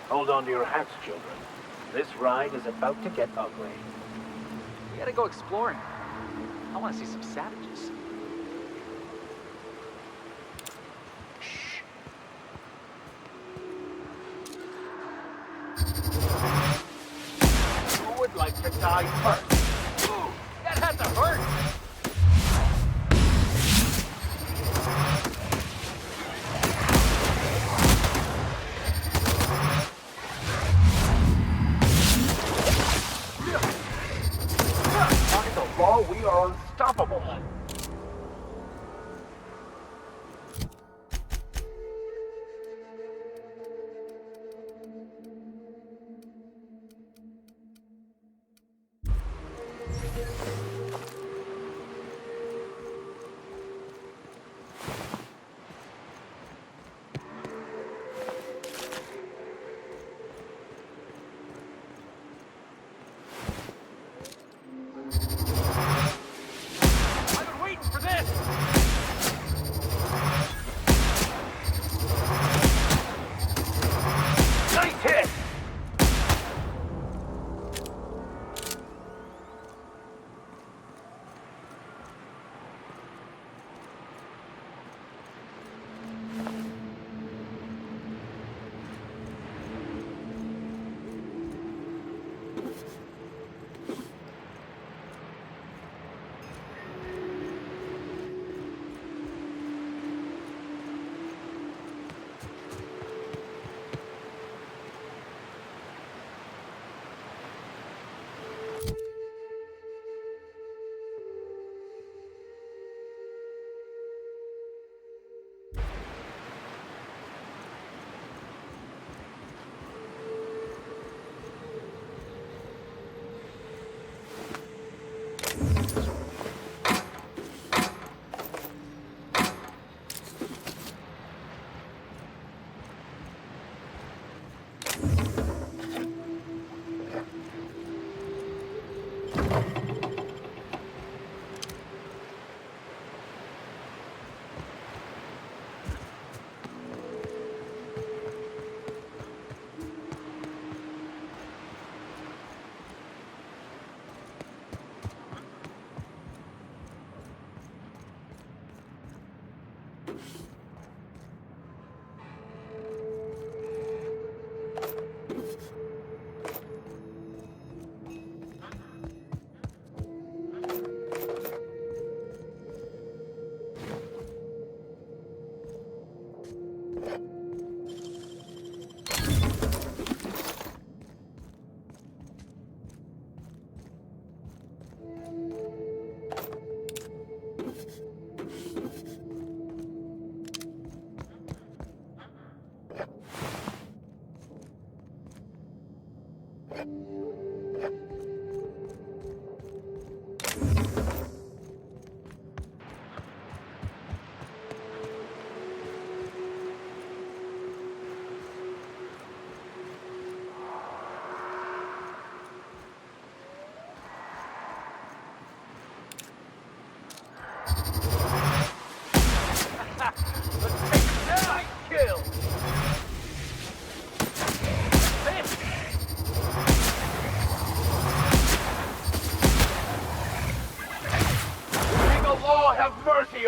Hold on to your hats, children. This ride is about to get ugly. We gotta go exploring. I want to see some savages. Shh. Who would like to die first? Ooh, that had to hurt! By the law, we are unstoppable. I've been waiting for this! Nice hit!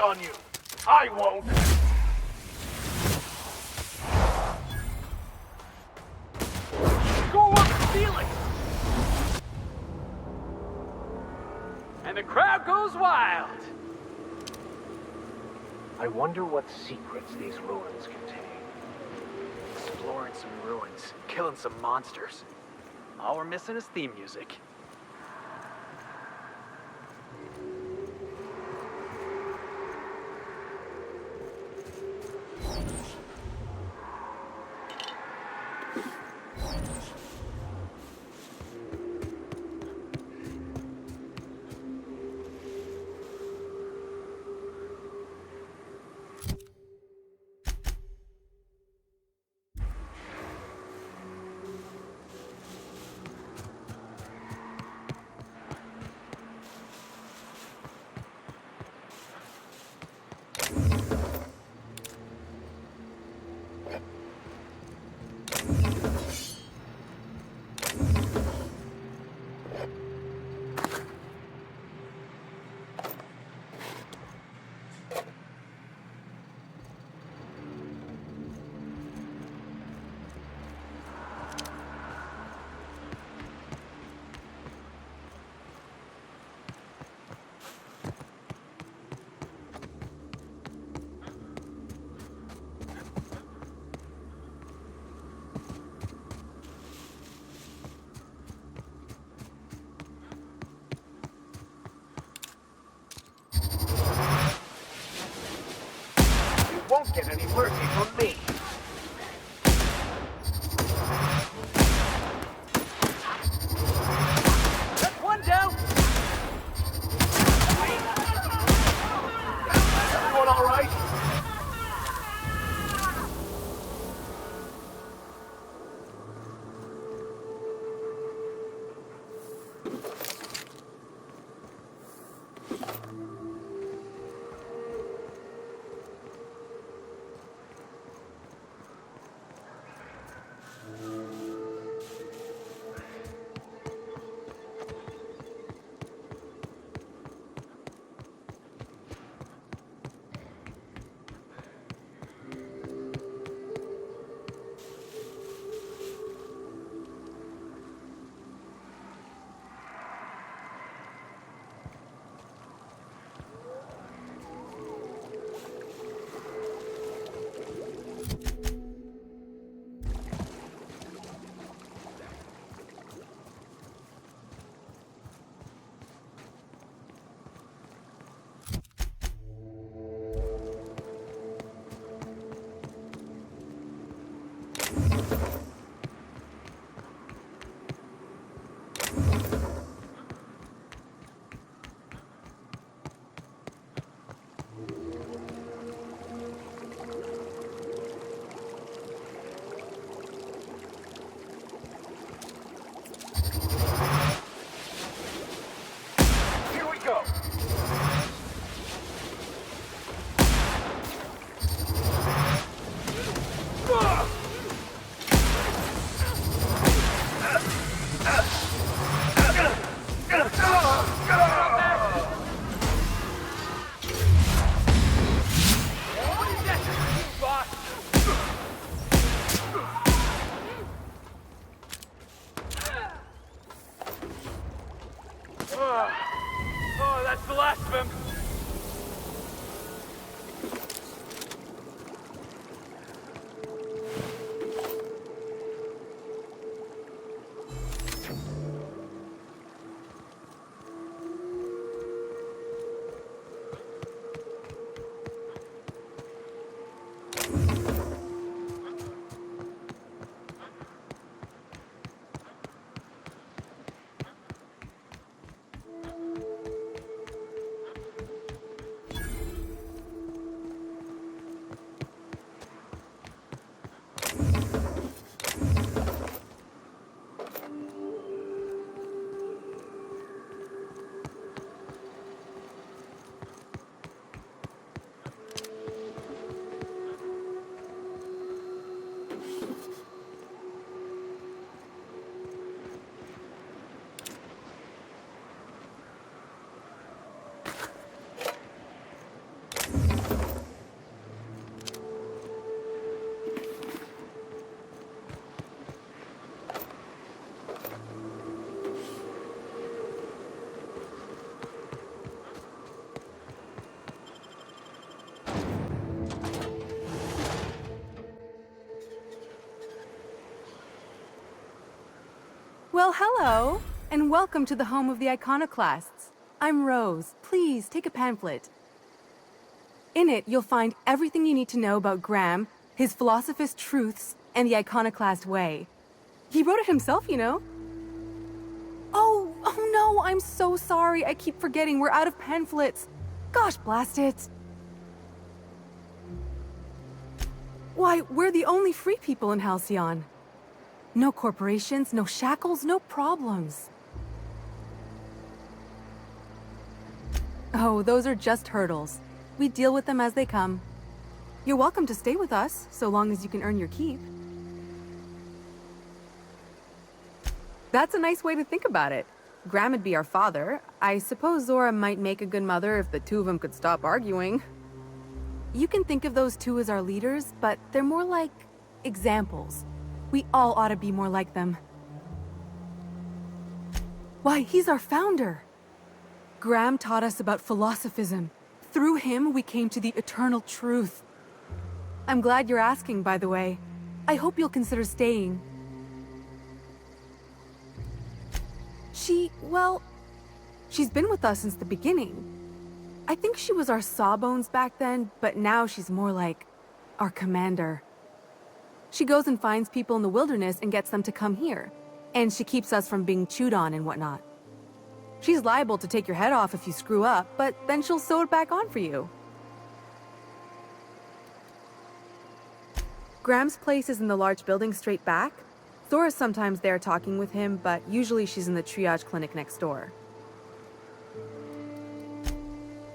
On you. I won't. Go up the ceiling! And the crowd goes wild. I wonder what secrets these ruins contain. Exploring some ruins, killing some monsters. All we're missing is theme music. get any mercy from me. That's one down! Everyone all right? Here we go. Oh, that's the last of him. Well, hello, and welcome to the home of the iconoclasts. I'm Rose. Please take a pamphlet. In it, you'll find everything you need to know about Graham, his philosophist truths, and the iconoclast way. He wrote it himself, you know. Oh no, I'm so sorry. I keep forgetting we're out of pamphlets. Gosh, blast it. Why, we're the only free people in Halcyon. No corporations, no shackles, no problems. Oh, those are just hurdles. We deal with them as they come. You're welcome to stay with us, so long as you can earn your keep. That's a nice way to think about it. Graham would be our father. I suppose Zora might make a good mother if the two of them could stop arguing. You can think of those two as our leaders, but they're more like examples. We all ought to be more like them. Why, he's our founder. Graham taught us about philosophism. Through him, we came to the eternal truth. I'm glad you're asking, by the way. I hope you'll consider staying. She's been with us since the beginning. I think she was our sawbones back then, but now she's more like our commander. She goes and finds people in the wilderness and gets them to come here. And she keeps us from being chewed on and whatnot. She's liable to take your head off if you screw up, but then she'll sew it back on for you. Graham's place is in the large building straight back. Zora's sometimes there talking with him, but usually she's in the triage clinic next door.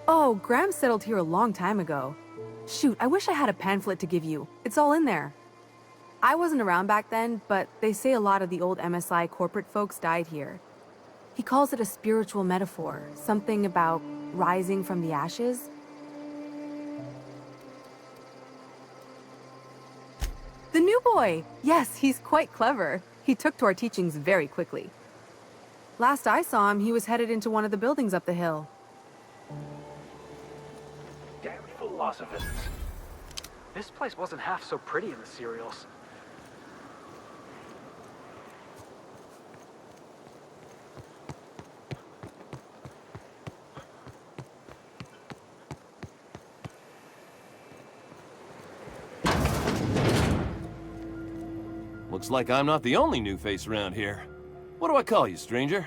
Oh, Graham settled here a long time ago. Shoot, I wish I had a pamphlet to give you. It's all in there. I wasn't around back then, but they say a lot of the old MSI corporate folks died here. He calls it a spiritual metaphor, something about rising from the ashes. The new boy! Yes, he's quite clever. He took to our teachings very quickly. Last I saw him, he was headed into one of the buildings up the hill. Damn philosophists. This place wasn't half so pretty in the serials. Looks like I'm not the only new face around here. What do I call you, stranger?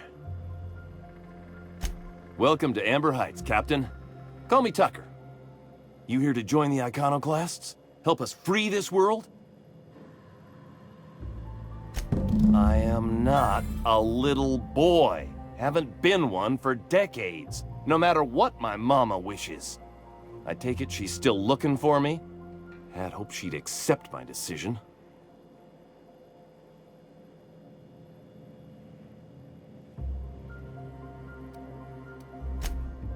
Welcome to Amber Heights, Captain. Call me Tucker. You here to join the Iconoclasts? Help us free this world? I am not a little boy. Haven't been one for decades, no matter what my mama wishes. I take it she's still looking for me? Had hoped she'd accept my decision.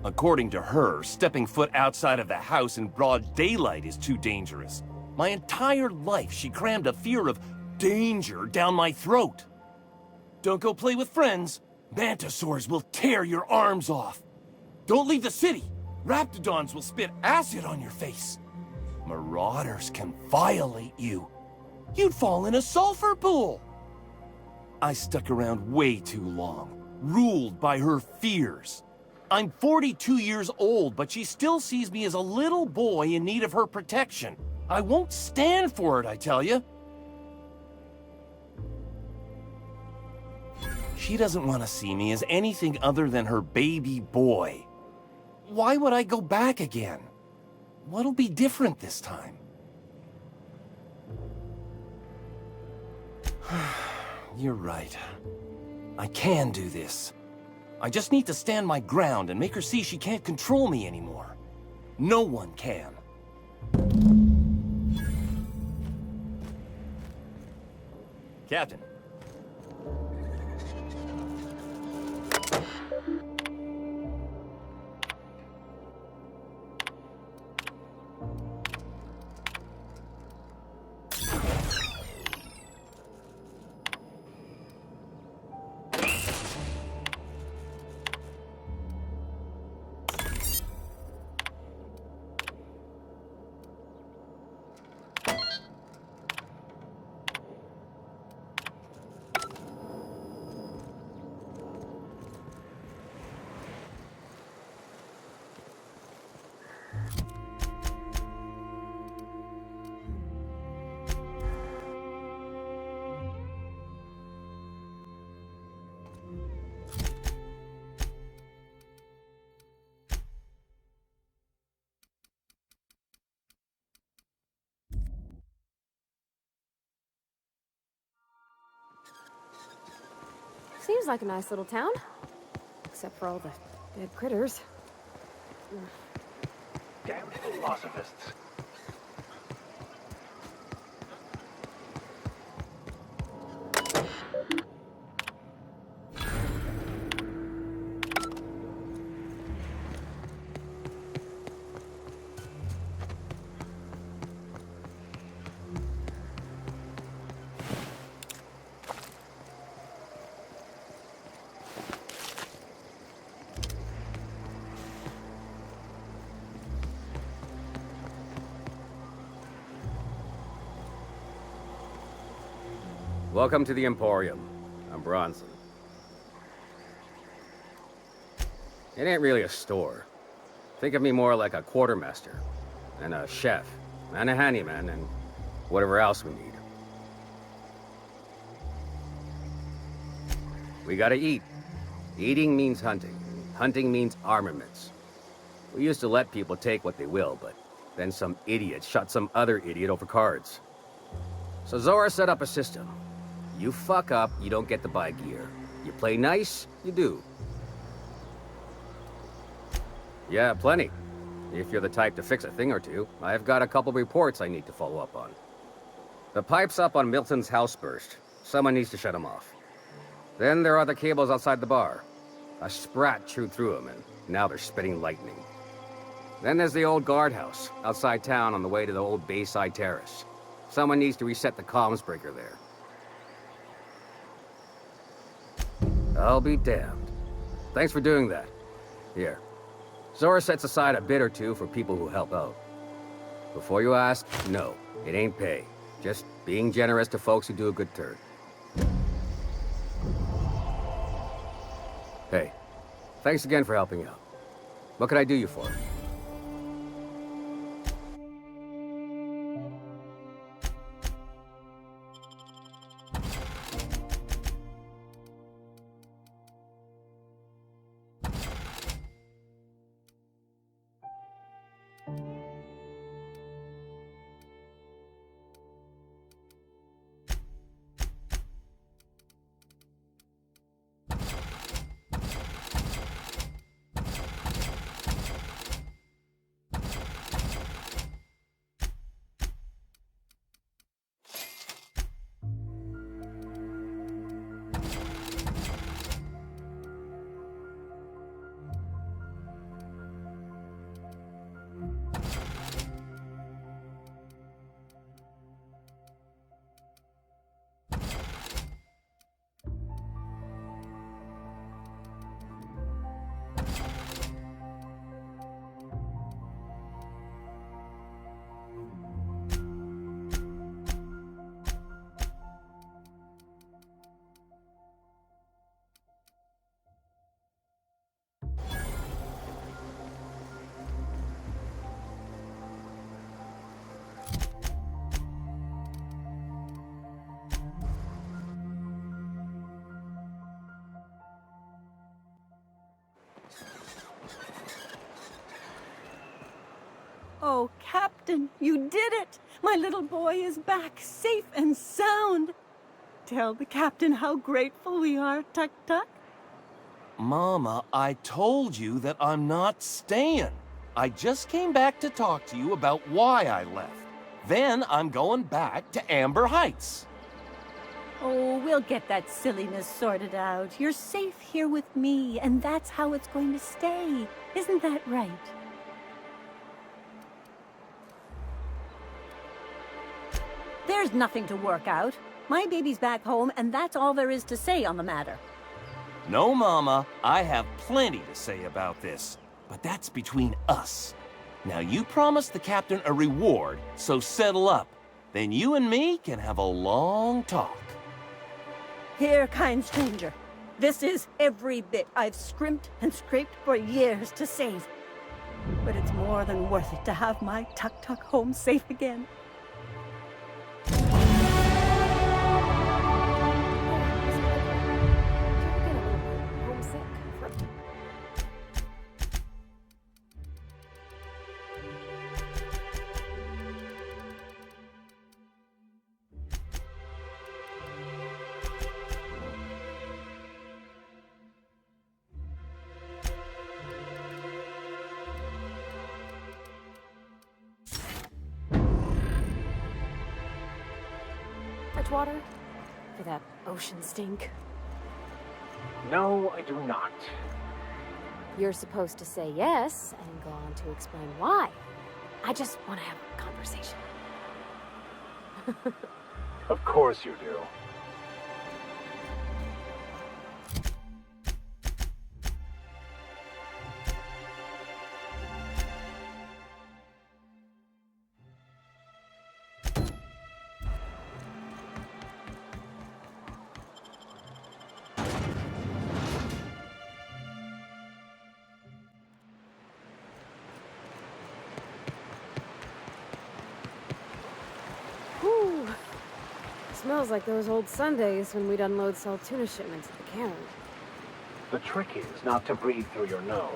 According to her, stepping foot outside of the house in broad daylight is too dangerous. My entire life, she crammed a fear of danger down my throat. Don't go play with friends. Mantisaurs will tear your arms off. Don't leave the city. Raptidons will spit acid on your face. Marauders can violate you. You'd fall in a sulfur pool. I stuck around way too long, ruled by her fears. I'm 42 years old, but she still sees me as a little boy in need of her protection. I won't stand for it, I tell you. She doesn't want to see me as anything other than her baby boy. Why would I go back again? What'll be different this time? You're right. I can do this. I just need to stand my ground and make her see she can't control me anymore. No one can. Captain. Seems like a nice little town. Except for all the dead critters. Damn philosophists. Welcome to the Emporium. I'm Bronson. It ain't really a store. Think of me more like a quartermaster and a chef. and a handyman, and whatever else we need. We gotta eat. Eating means hunting. Hunting means armaments. We used to let people take what they will, but then some idiot shot some other idiot over cards. So Zora set up a system. You fuck up, you don't get to buy gear. You play nice, you do. Yeah, plenty. If you're the type to fix a thing or two, I've got a couple reports I need to follow up on. The pipes up on Milton's house burst. Someone needs to shut them off. Then there are the cables outside the bar. A sprat chewed through them, and now they're spitting lightning. Then there's the old guardhouse, outside town on the way to the old Bayside Terrace. Someone needs to reset the comms breaker there. I'll be damned. Thanks for doing that. Here. Zora sets aside a bit or two for people who help out. Before you ask, no, it ain't pay. Just being generous to folks who do a good turn. Hey, thanks again for helping out. What can I do you for? Oh, Captain, you did it! My little boy is back, safe and sound. Tell the captain how grateful we are, Tuk Tuk. Mama, I told you that I'm not staying. I just came back to talk to you about why I left. Then I'm going back to Amber Heights. Oh, we'll get that silliness sorted out. You're safe here with me, and that's how it's going to stay. Isn't that right? There's nothing to work out. My baby's back home, and that's all there is to say on the matter. No, Mama, I have plenty to say about this, but that's between us. Now you promised the captain a reward, so settle up. Then you and me can have a long talk. Here, kind stranger. This is every bit I've scrimped and scraped for years to save. But it's more than worth it to have my Tuk Tuk home safe again. Water? For that ocean stink? No, I do not. You're supposed to say yes and go on to explain why. I just want to have a conversation. Of course you do. Smells like those old Sundays when we'd unload salt tuna shipments at the cannery. The trick is not to breathe through your nose.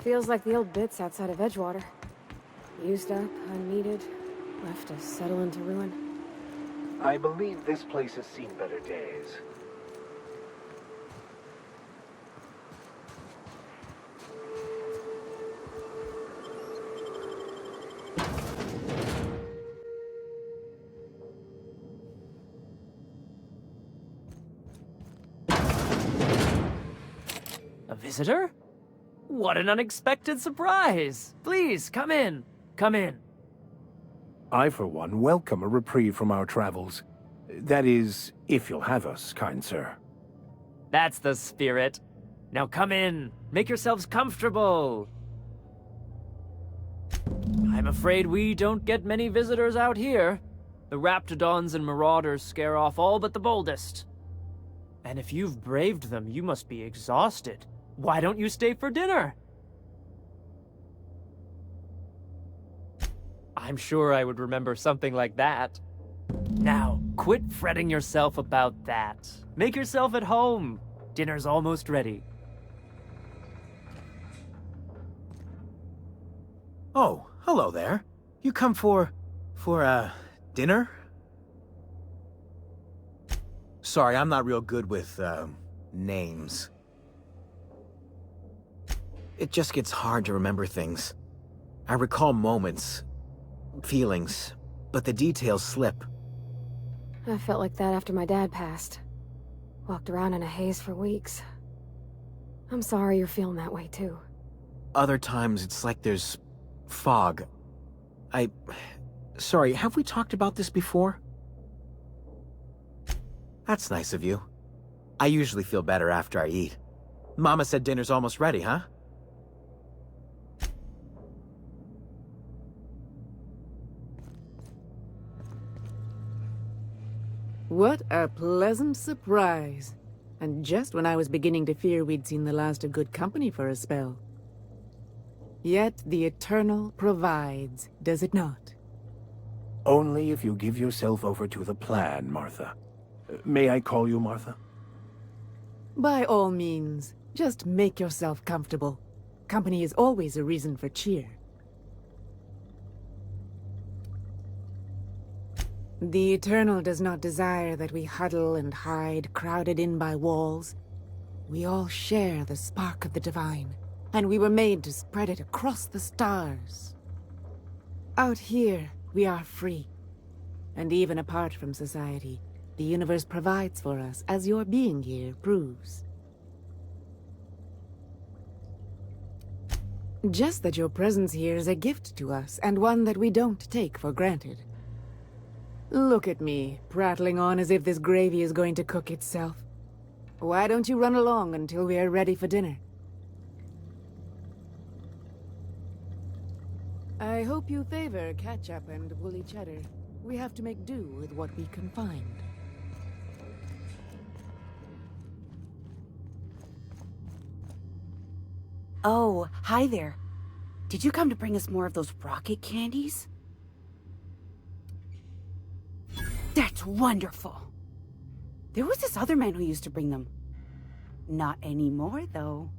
Feels like the old bits outside of Edgewater. Used up, unneeded, left to settle into ruin. I believe this place has seen better days. A visitor? What an unexpected surprise! Please, come in. Come in. I, for one, welcome a reprieve from our travels. That is, if you'll have us, kind sir. That's the spirit. Now come in. Make yourselves comfortable. I'm afraid we don't get many visitors out here. The Raptidons and Marauders scare off all but the boldest. And if you've braved them, you must be exhausted. Why don't you stay for dinner? I'm sure I would remember something like that. Now, quit fretting yourself about that. Make yourself at home. Dinner's almost ready. Oh, hello there. You come for dinner? Sorry, I'm not real good with, names. It just gets hard to remember things. I recall moments, feelings, but the details slip. I felt like that after my dad passed. Walked around in a haze for weeks. I'm sorry you're feeling that way too. Other times it's like there's fog. Sorry, have we talked about this before? That's nice of you. I usually feel better after I eat. Mama said dinner's almost ready, huh? What a pleasant surprise. And just when I was beginning to fear we'd seen the last of good company for a spell. Yet the Eternal provides, does it not? Only if you give yourself over to the plan, Martha. May I call you Martha? By all means, just make yourself comfortable. Company is always a reason for cheer. The Eternal does not desire that we huddle and hide, crowded in by walls. We all share the spark of the divine, and we were made to spread it across the stars. Out here, we are free. And even apart from society, the universe provides for us, as your being here proves. Just that your presence here is a gift to us, and one that we don't take for granted. Look at me, prattling on as if this gravy is going to cook itself. Why don't you run along until we are ready for dinner? I hope you favor ketchup and woolly cheddar. We have to make do with what we can find. Oh, hi there. Did you come to bring us more of those rocket candies? That's wonderful. There was this other man who used to bring them. Not anymore, though.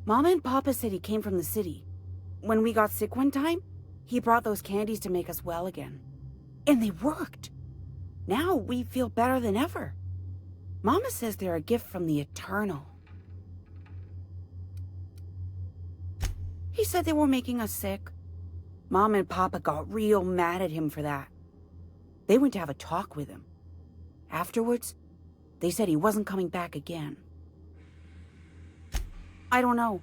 Mama and Papa said he came from the city. When we got sick one time, he brought those candies to make us well again. And they worked. Now we feel better than ever. Mama says they're a gift from the Eternal. He said they were making us sick. Mom and Papa got real mad at him for that. They went to have a talk with him. Afterwards, they said he wasn't coming back again. I don't know.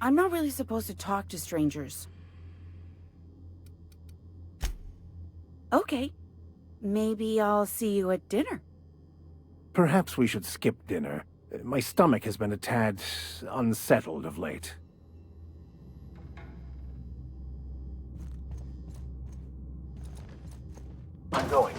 I'm not really supposed to talk to strangers. Okay. Maybe I'll see you at dinner. Perhaps we should skip dinner. My stomach has been a tad unsettled of late. I'm going.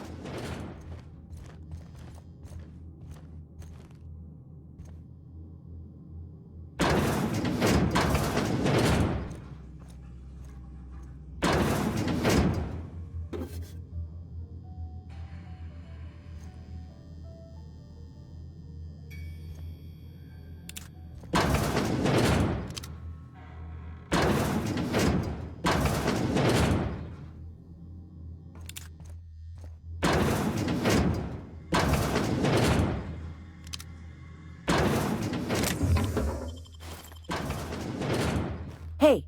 Hey,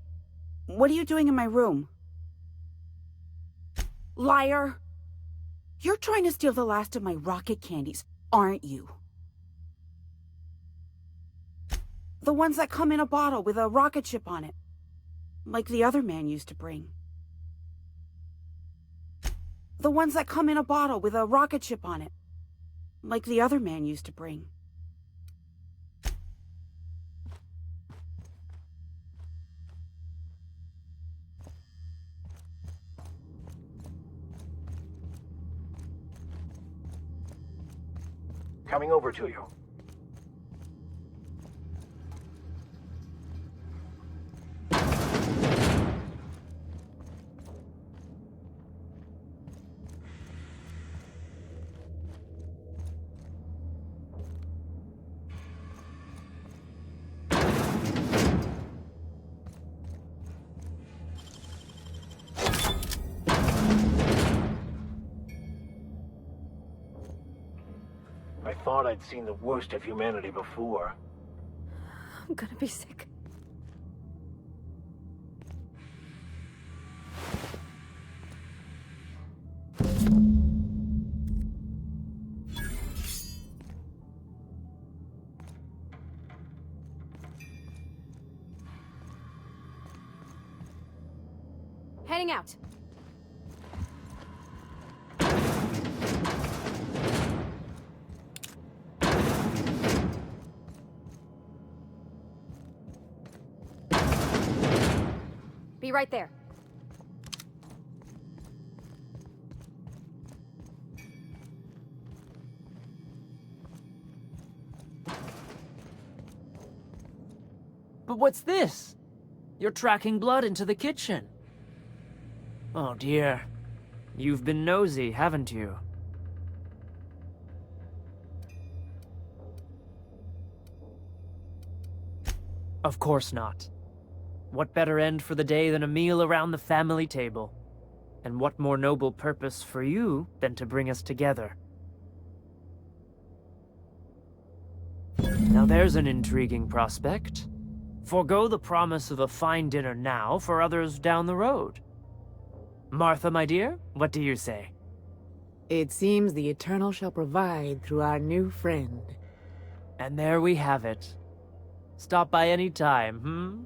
what are you doing in my room? Liar! You're trying to steal the last of my rocket candies, aren't you? The ones that come in a bottle with a rocket ship on it. Like the other man used to bring. The ones that come in a bottle with a rocket ship on it. Like the other man used to bring. Coming over to you. I thought I'd seen the worst of humanity before. I'm gonna be sick. Heading out. Be right there. But what's this? You're tracking blood into the kitchen. Oh dear. You've been nosy, haven't you? Of course not. What better end for the day than a meal around the family table? And what more noble purpose for you than to bring us together? Now there's an intriguing prospect. Forgo the promise of a fine dinner now for others down the road. Martha, my dear, what do you say? It seems the Eternal shall provide through our new friend. And there we have it. Stop by any time,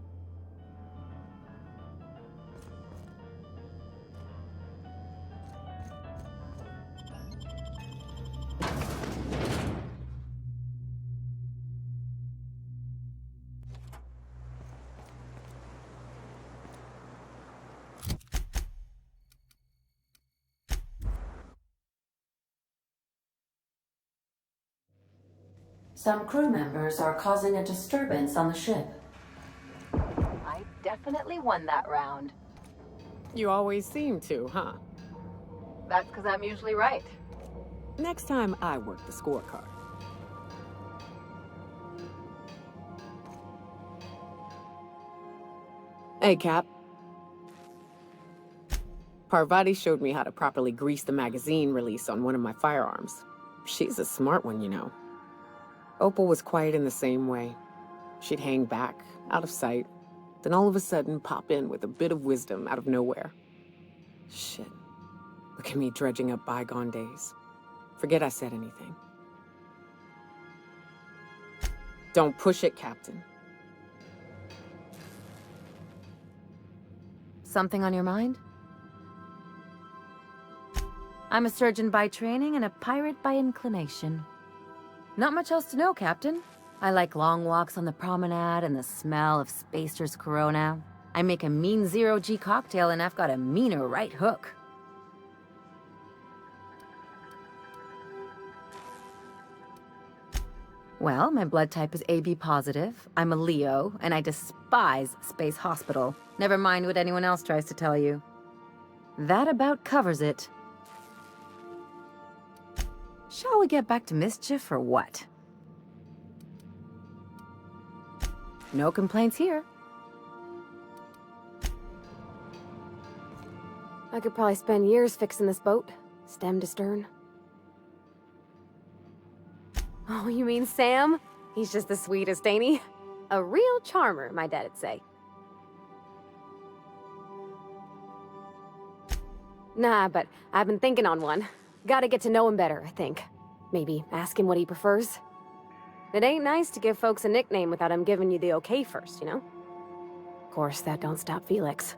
Some crew members are causing a disturbance on the ship. I definitely won that round. You always seem to, huh? That's because I'm usually right. Next time I work the scorecard. Hey, Cap. Parvati showed me how to properly grease the magazine release on one of my firearms. She's a smart one, you know. Opal was quiet in the same way. She'd hang back, out of sight, then all of a sudden pop in with a bit of wisdom out of nowhere. Shit. Look at me dredging up bygone days. Forget I said anything. Don't push it, Captain. Something on your mind? I'm a surgeon by training and a pirate by inclination. Not much else to know, Captain. I like long walks on the promenade and the smell of Spacer's Corona. I make a mean zero-G cocktail and I've got a meaner right hook. Well, my blood type is AB positive, I'm a Leo, and I despise Space Hospital. Never mind what anyone else tries to tell you. That about covers it. Shall we get back to mischief or what? No complaints here. I could probably spend years fixing this boat, stem to stern. Oh, you mean Sam? He's just the sweetest, ain't he? A real charmer, my dad'd say. Nah, but I've been thinking on one. Gotta get to know him better, I think. Maybe ask him what he prefers. It ain't nice to give folks a nickname without him giving you the okay first, you know? Of course, that don't stop Felix.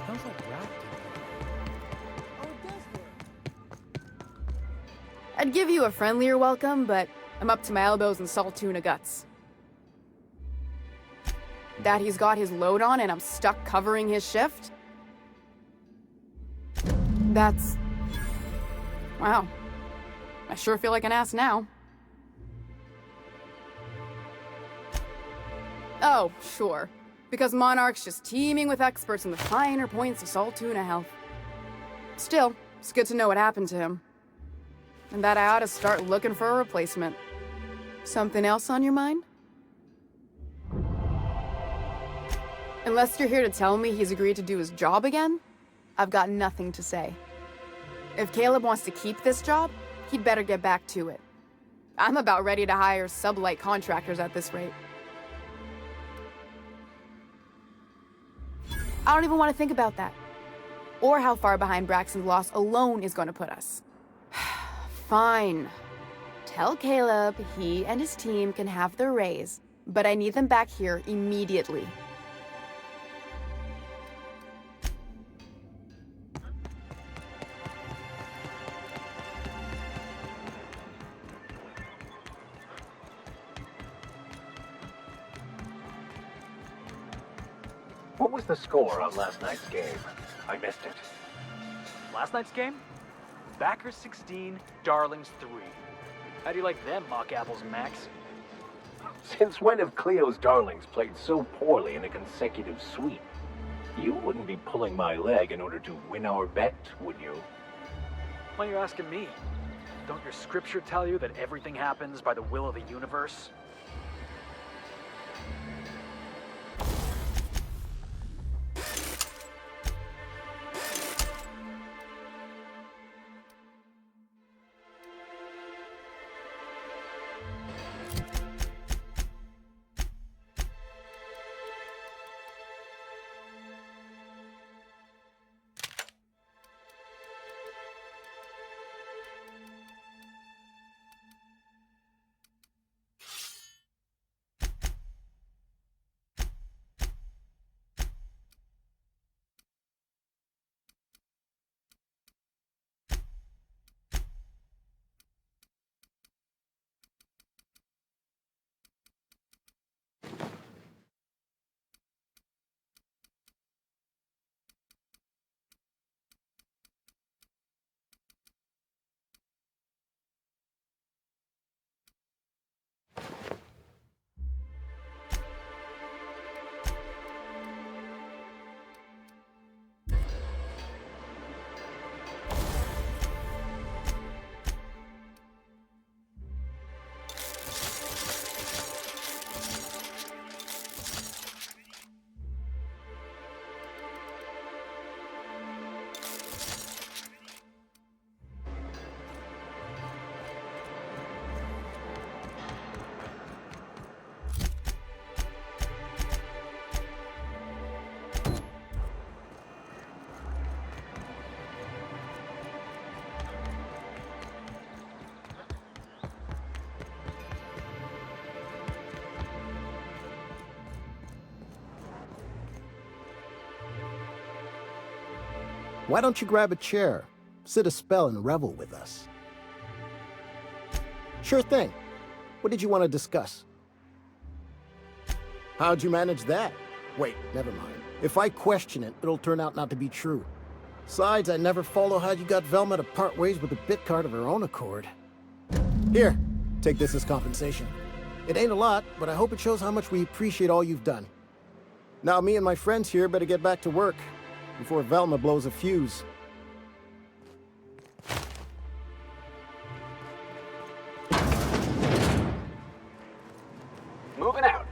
Smells like rat. I'd give you a friendlier welcome, but I'm up to my elbows in salt tuna guts. That he's got his load on and I'm stuck covering his shift? That's... wow. I sure feel like an ass now. Oh, sure. Because Monarch's just teeming with experts in the finer points of salt tuna health. Still, it's good to know what happened to him. And that I ought to start looking for a replacement. Something else on your mind? Unless you're here to tell me he's agreed to do his job again, I've got nothing to say. If Caleb wants to keep this job, he'd better get back to it. I'm about ready to hire sublight contractors at this rate. I don't even want to think about that. Or how far behind Braxton's loss alone is going to put us. Fine. Tell Caleb he and his team can have their raise, but I need them back here immediately. What was the score on last night's game? I missed it. Last night's game? Backers 16, Darlings 3. How do you like them, mock apples, Max? Since when have Cleo's Darlings played so poorly in a consecutive sweep? You wouldn't be pulling my leg in order to win our bet, would you? Why are you asking me? Don't your scripture tell you that everything happens by the will of the universe? Why don't you grab a chair, sit a spell, and revel with us? Sure thing. What did you want to discuss? How'd you manage that? Wait, never mind. If I question it, it'll turn out not to be true. Besides, I never follow how you got Velma to part ways with a bit card of her own accord. Here, take this as compensation. It ain't a lot, but I hope it shows how much we appreciate all you've done. Now me and my friends here better get back to work before Velma blows a fuse. Moving out.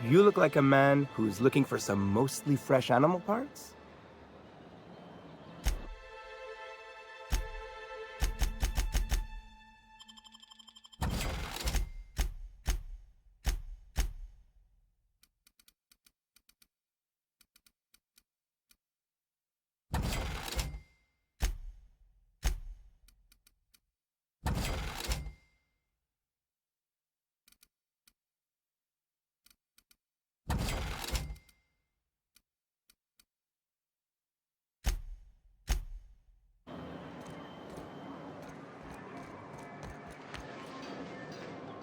You look like a man who's looking for some mostly fresh animal parts?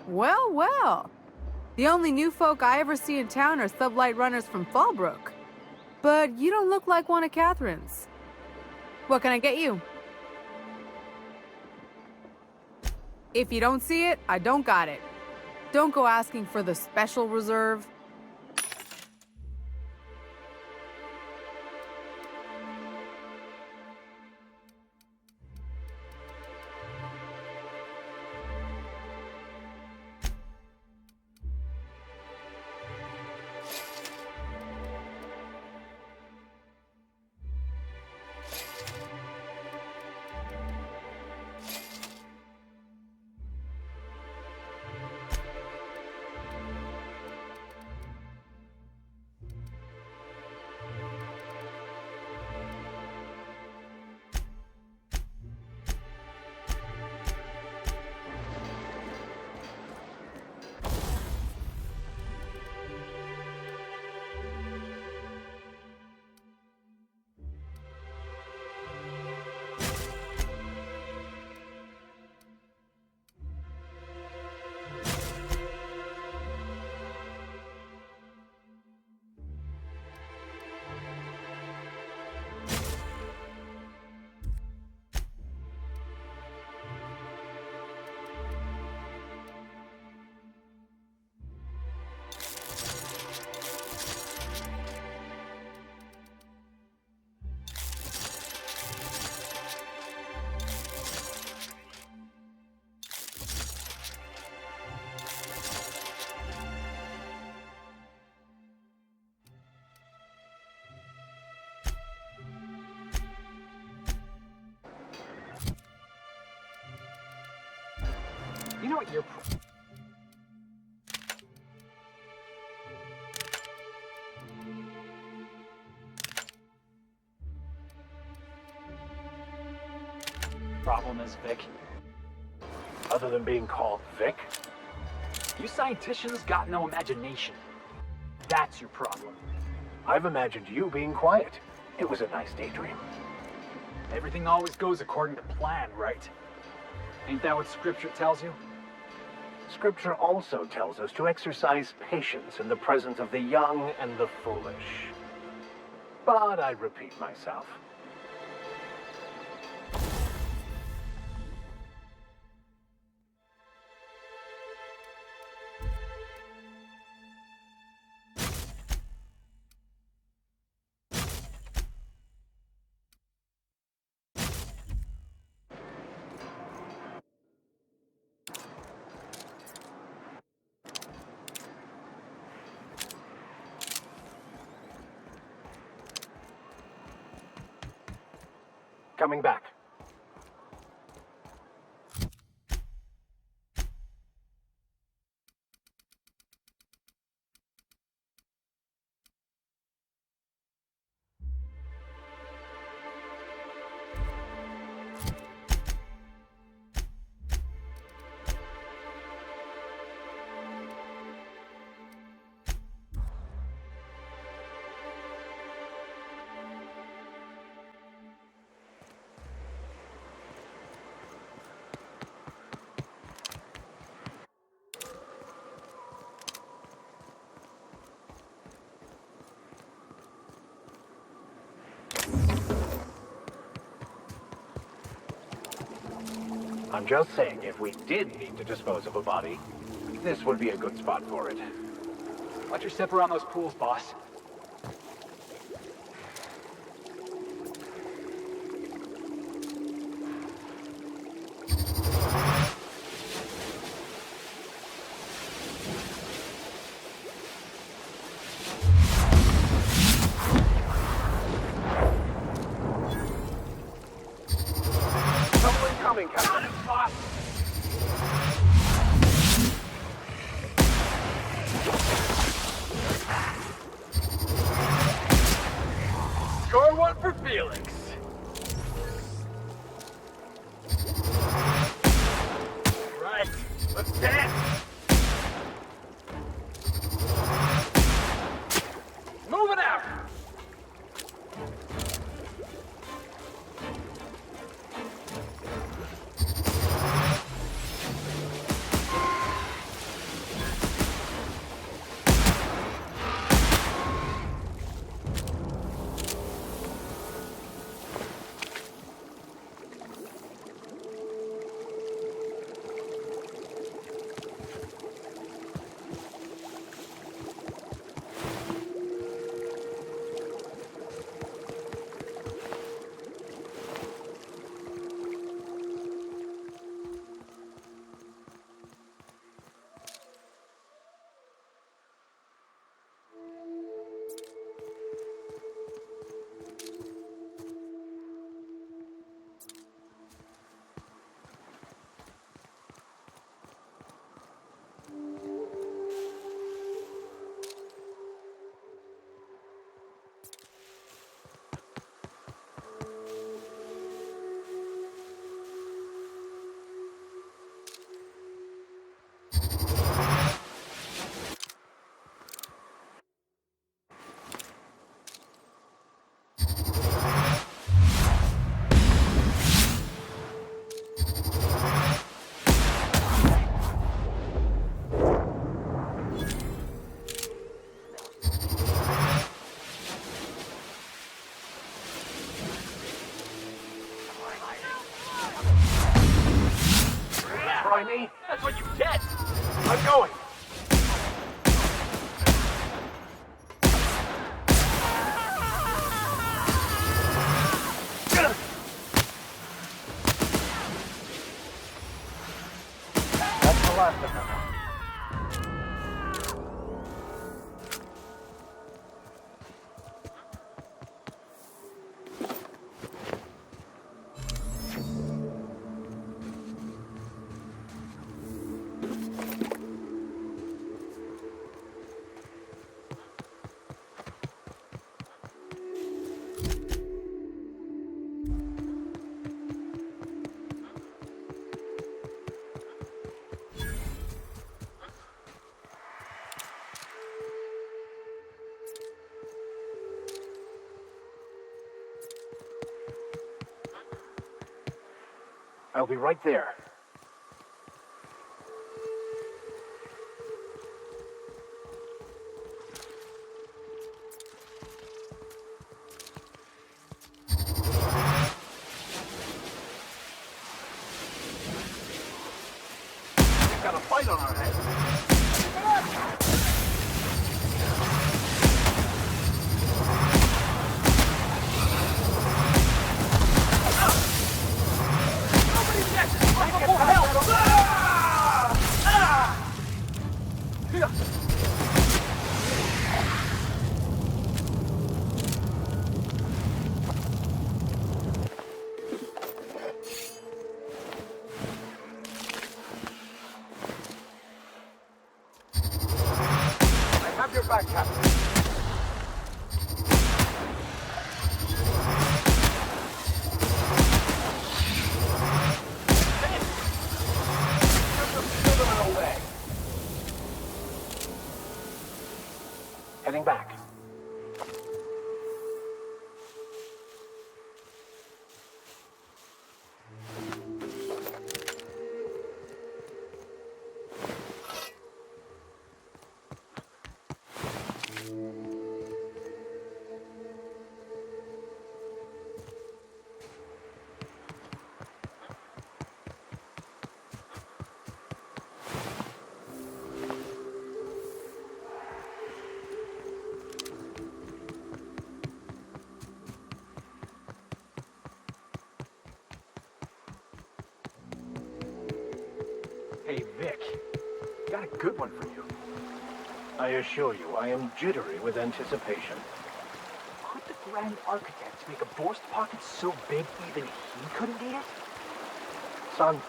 Well, well. The only new folk I ever see in town are sublight runners from Fallbrook. But you don't look like one of Catherine's. What can I get you? If you don't see it, I don't got it. Don't go asking for the special reserve. You know what your problem is, Vic? Other than being called Vic? You scienticians got no imagination. That's your problem. I've imagined you being quiet. It was a nice daydream. Everything always goes according to plan, right? Ain't that what scripture tells you? Scripture also tells us to exercise patience in the presence of the young and the foolish. But I repeat myself. Coming back. I'm just saying, if we did need to dispose of a body, this would be a good spot for it. Watch your step around those pools, boss. Someone coming, Captain. Score one for Felix. Right, let's dance. Moving out. Try me? That's what you get. I'm going. That's the last of them. I'll be right there. got a fight on our hands. I have your back, Captain. Heading back. Hey, Vic. Got a good one for you. I assure you, I am jittery with anticipation. Could the Grand Architect make a Borst pocket so big even he couldn't eat it? Son,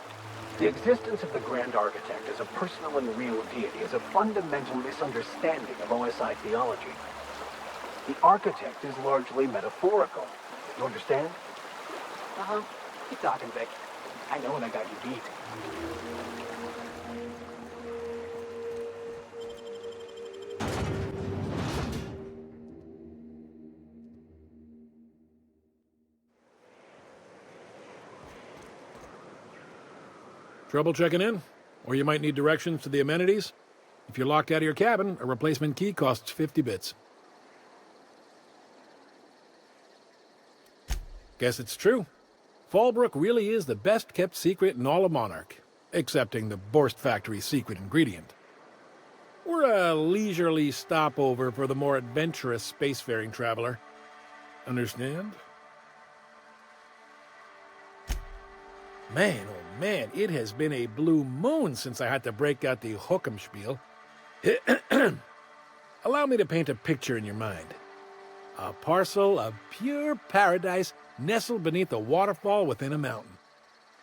the existence of the Grand Architect as a personal and real deity is a fundamental misunderstanding of OSI theology. The architect is largely metaphorical. You understand? Uh-huh. Keep talking, Vic. I know when I got you beat. Trouble checking in? Or you might need directions to the amenities? If you're locked out of your cabin, a replacement key costs 50 bits. Guess it's true. Fallbrook really is the best-kept secret in all of Monarch, excepting the Borst Factory's secret ingredient. We're a leisurely stopover for the more adventurous spacefaring traveler. Understand? Man, oh man, it has been a blue moon since I had to break out the hook'em spiel. Allow me to paint a picture in your mind. A parcel of pure paradise nestled beneath a waterfall within a mountain.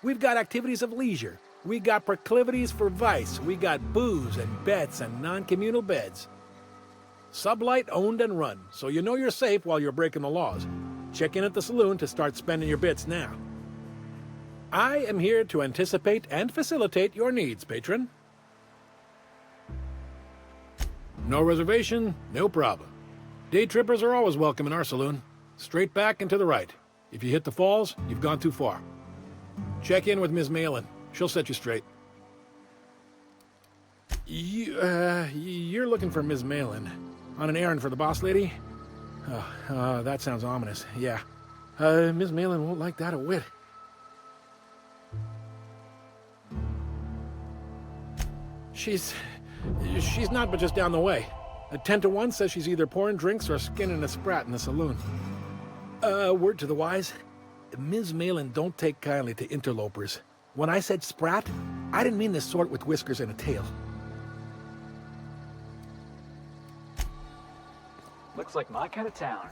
We've got activities of leisure. We got proclivities for vice. We got booze and bets and non-communal beds. Sublight owned and run, so you know you're safe while you're breaking the laws. Check in at the saloon to start spending your bits now. I am here to anticipate and facilitate your needs, patron. No reservation, no problem. Day trippers are always welcome in our saloon. Straight back and to the right. If you hit the falls, you've gone too far. Check in with Ms. Malin. She'll set you straight. You're looking for Ms. Malin. On an errand for the boss lady? That sounds ominous. Yeah. Ms. Malin won't like that a whit. She's not but just down the way. A 10-to-1 says she's either pouring drinks or skinning a sprat in the saloon. Word to the wise, Ms. Malin don't take kindly to interlopers. When I said sprat, I didn't mean the sort with whiskers and a tail. Looks like my kind of town.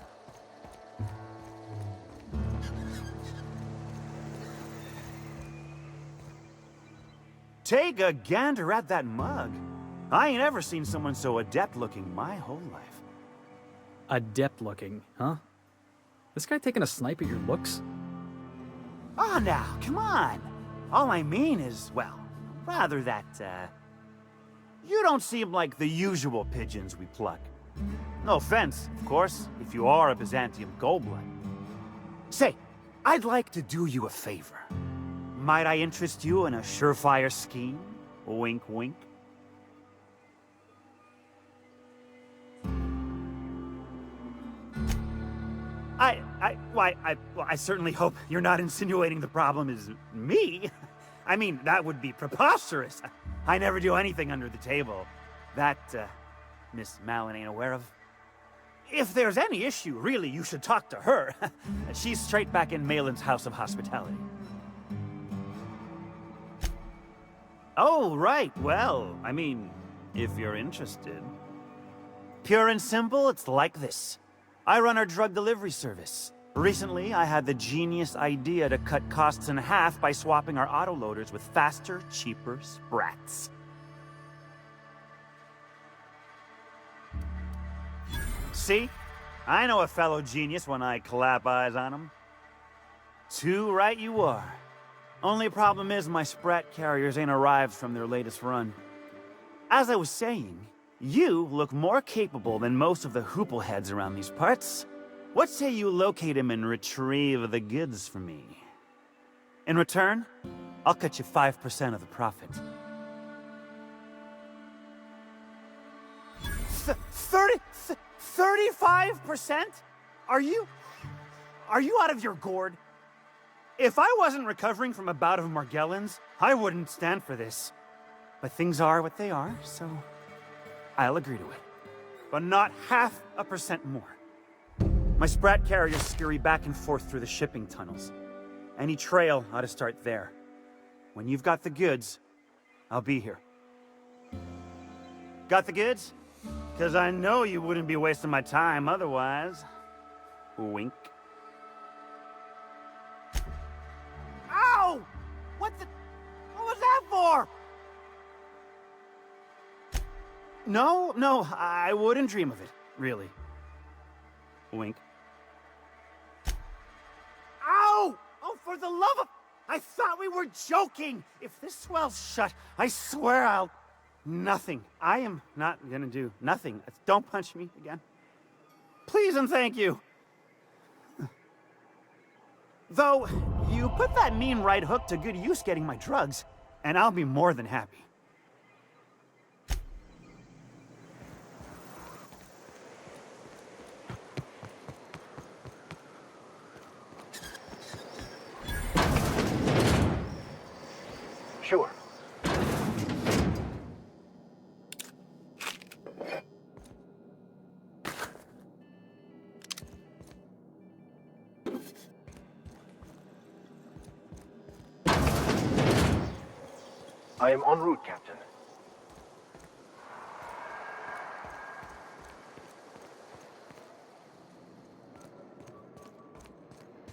Take a gander at that mug. I ain't ever seen someone so adept-looking my whole life. Adept-looking, huh? This guy taking a snipe at your looks? Ah, now, come on. All I mean is, well, rather that, you don't seem like the usual pigeons we pluck. No offense, of course, if you are a Byzantium goldblood. Say, I'd like to do you a favor. Might I interest you in a surefire scheme? Wink, wink. I certainly hope you're not insinuating the problem is me. I mean, that would be preposterous. I never do anything under the table. That, Miss Malin ain't aware of. If there's any issue, really, you should talk to her. She's straight back in Malin's House of Hospitality. Oh, right. Well, I mean, if you're interested. Pure and simple, it's like this. I run our drug delivery service. Recently, I had the genius idea to cut costs in half by swapping our autoloaders with faster, cheaper sprats. See? I know a fellow genius when I clap eyes on him. Too right you are. Only problem is my sprat carriers ain't arrived from their latest run. As I was saying, you look more capable than most of the hoople heads around these parts. What say you locate him and retrieve the goods for me? In return, I'll cut you 5% of the profit. 35%? Are you out of your gourd? If I wasn't recovering from a bout of Margellans, I wouldn't stand for this. But things are what they are, so I'll agree to it. But not 0.5% more. My sprat carriers scurry back and forth through the shipping tunnels. Any trail ought to start there. When you've got the goods, I'll be here. Got the goods? 'Cause I know you wouldn't be wasting my time otherwise. Wink. Ow! What was that for? No, I wouldn't dream of it, really. Wink. Ow! Oh, for the love of... I thought we were joking! If this swell's shut, I swear I'll... Nothing. I am not gonna do nothing. Don't punch me again. Please and thank you. Though, you put that mean right hook to good use getting my drugs, and I'll be more than happy. Sure. I am en route, Captain.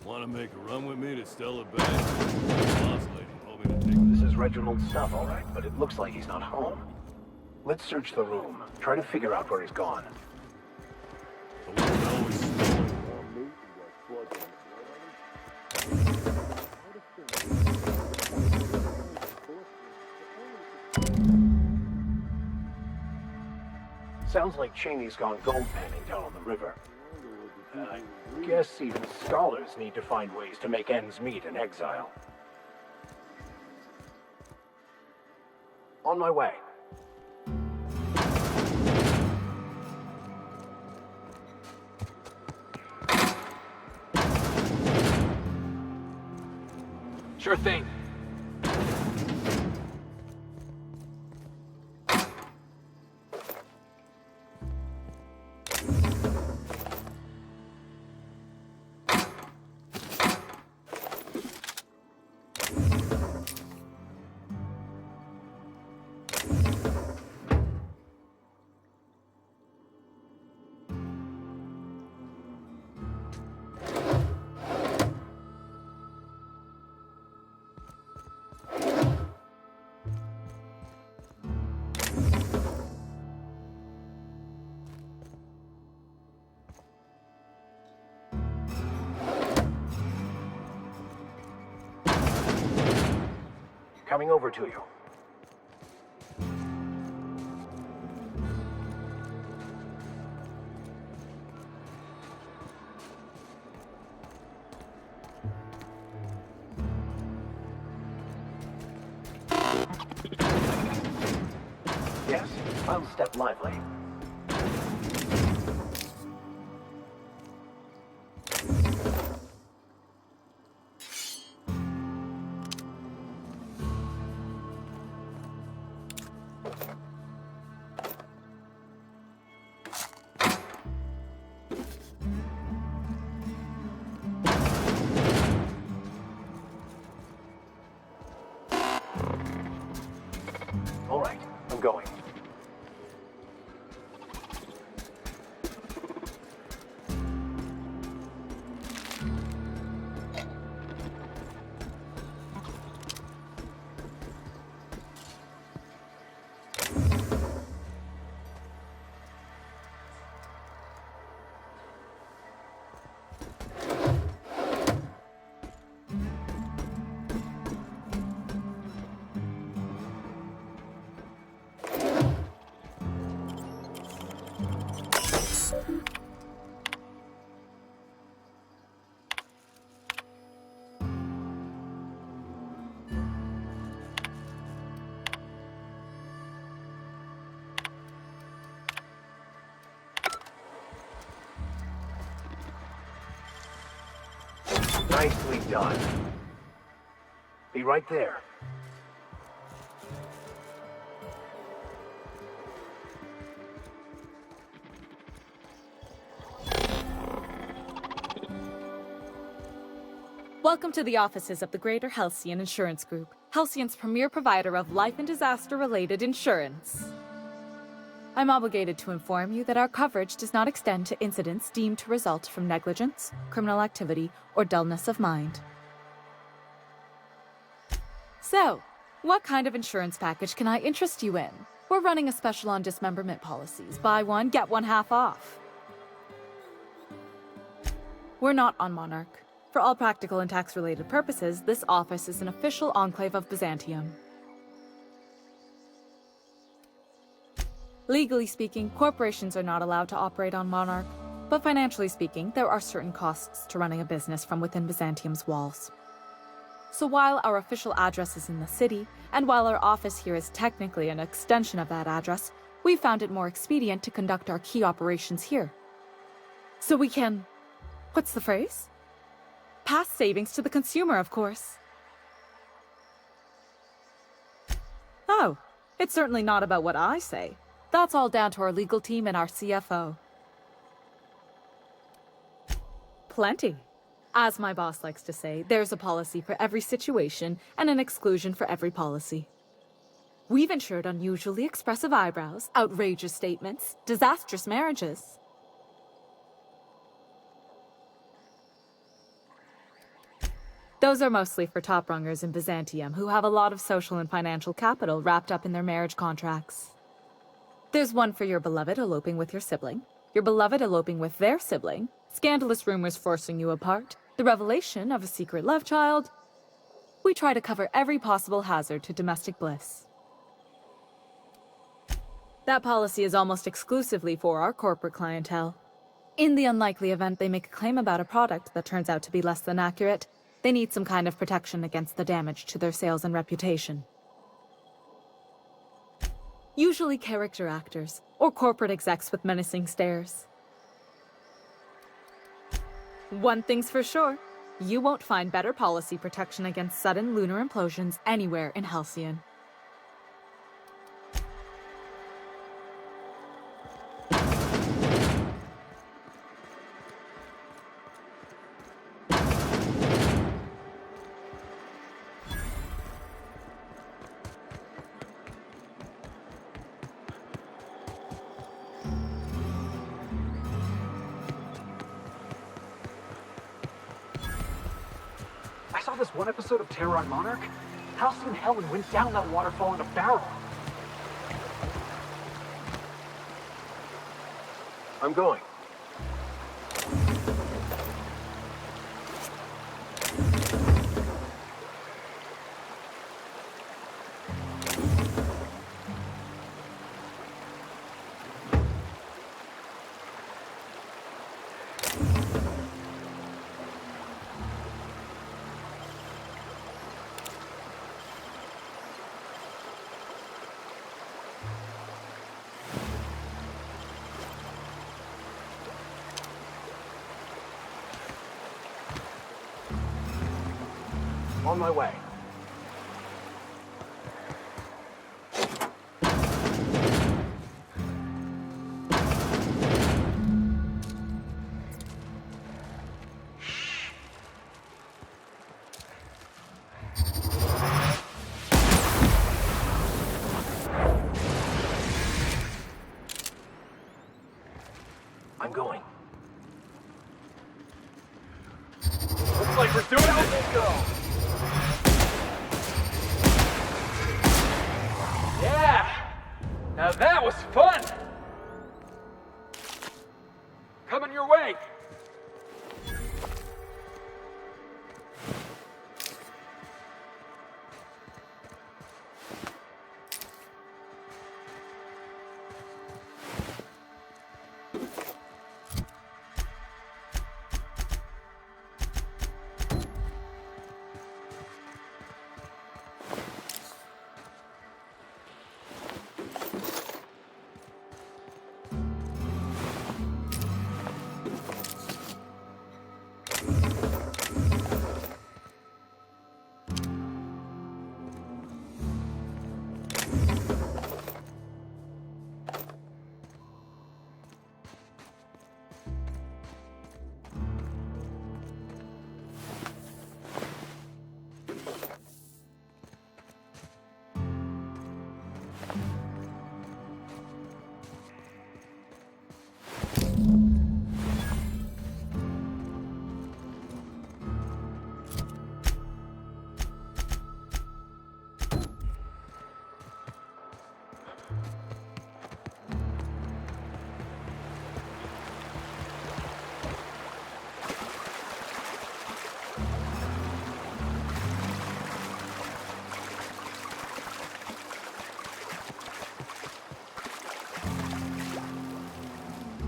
Want to make a run with me to Stella Bay? Boss lady told me to take This is Reginald's stuff, all right, but it looks like he's not home. Let's search the room. Try to figure out where he's gone. the one that always snowing. Sounds like Cheney's gone gold panning down on the river. I guess even scholars need to find ways to make ends meet in exile. On my way. Sure thing. Coming over to you. Yes, I'll step lively. All right, I'm going. Nicely done. Be right there. Welcome to the offices of the Greater Halcyon Insurance Group, Halcyon's premier provider of life and disaster-related insurance. I'm obligated to inform you that our coverage does not extend to incidents deemed to result from negligence, criminal activity, or dullness of mind. So, what kind of insurance package can I interest you in? We're running a special on dismemberment policies. Buy one, get one half off. We're not on Monarch. For all practical and tax-related purposes, this office is an official enclave of Byzantium. Legally speaking, corporations are not allowed to operate on Monarch, but financially speaking, there are certain costs to running a business from within Byzantium's walls. So while our official address is in the city, and while our office here is technically an extension of that address, we found it more expedient to conduct our key operations here. So we can... what's the phrase? Pass savings to the consumer, of course. Oh, it's certainly not about what I say. That's all down to our legal team and our CFO. Plenty. As my boss likes to say, there's a policy for every situation and an exclusion for every policy. We've insured unusually expressive eyebrows, outrageous statements, disastrous marriages. Those are mostly for top-rungers in Byzantium who have a lot of social and financial capital wrapped up in their marriage contracts. There's one for your beloved eloping with your sibling, your beloved eloping with their sibling, scandalous rumors forcing you apart, the revelation of a secret love child. We try to cover every possible hazard to domestic bliss. That policy is almost exclusively for our corporate clientele. In the unlikely event they make a claim about a product that turns out to be less than accurate, they need some kind of protection against the damage to their sales and reputation. Usually character actors, or corporate execs with menacing stares. One thing's for sure, you won't find better policy protection against sudden lunar implosions anywhere in Halcyon. I saw this one episode of Terror on Monarch. Halcyon Helen went down that waterfall in a barrel. I'm going. On my way. That was fun! Coming your way!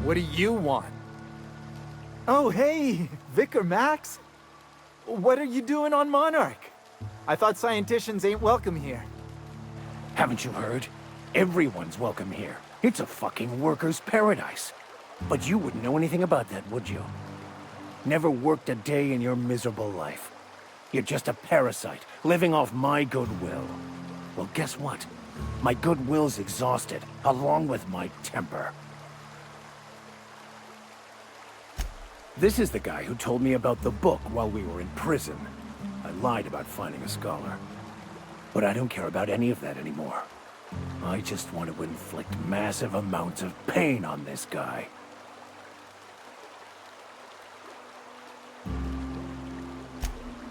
What do you want? Oh, hey, Vicar Max. What are you doing on Monarch? I thought scienticians ain't welcome here. Haven't you heard? Everyone's welcome here. It's a fucking worker's paradise. But you wouldn't know anything about that, would you? Never worked a day in your miserable life. You're just a parasite, living off my goodwill. Well, guess what? My goodwill's exhausted, along with my temper. This is the guy who told me about the book while we were in prison. I lied about finding a scholar. But I don't care about any of that anymore. I just want to inflict massive amounts of pain on this guy.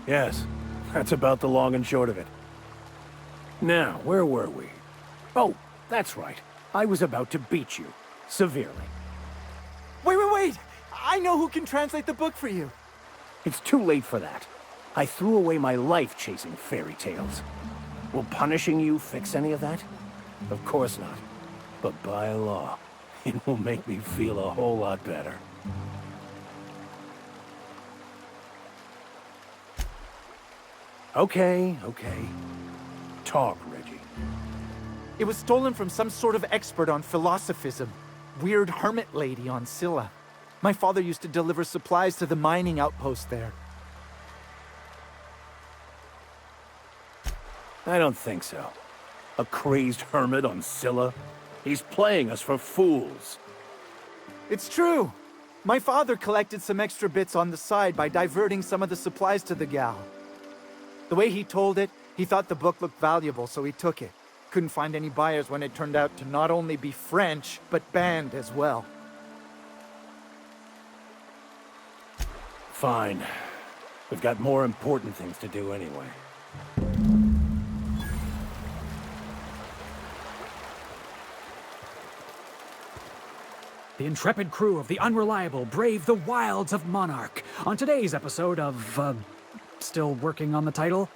Yes, that's about the long and short of it. Now, where were we? Oh, that's right. I was about to beat you. Severely. Wait! I know who can translate the book for you. It's too late for that. I threw away my life chasing fairy tales. Will punishing you fix any of that? Of course not. But by law, it will make me feel a whole lot better. Okay. Talk, Reggie. It was stolen from some sort of expert on philosophism. Weird hermit lady on Scylla. My father used to deliver supplies to the mining outpost there. I don't think so. A crazed hermit on Scylla? He's playing us for fools. It's true. My father collected some extra bits on the side by diverting some of the supplies to the gal. The way he told it, he thought the book looked valuable, so he took it. Couldn't find any buyers when it turned out to not only be French, but banned as well. Fine. We've got more important things to do anyway. The intrepid crew of the Unreliable brave the wilds of Monarch. On today's episode of, still working on the title.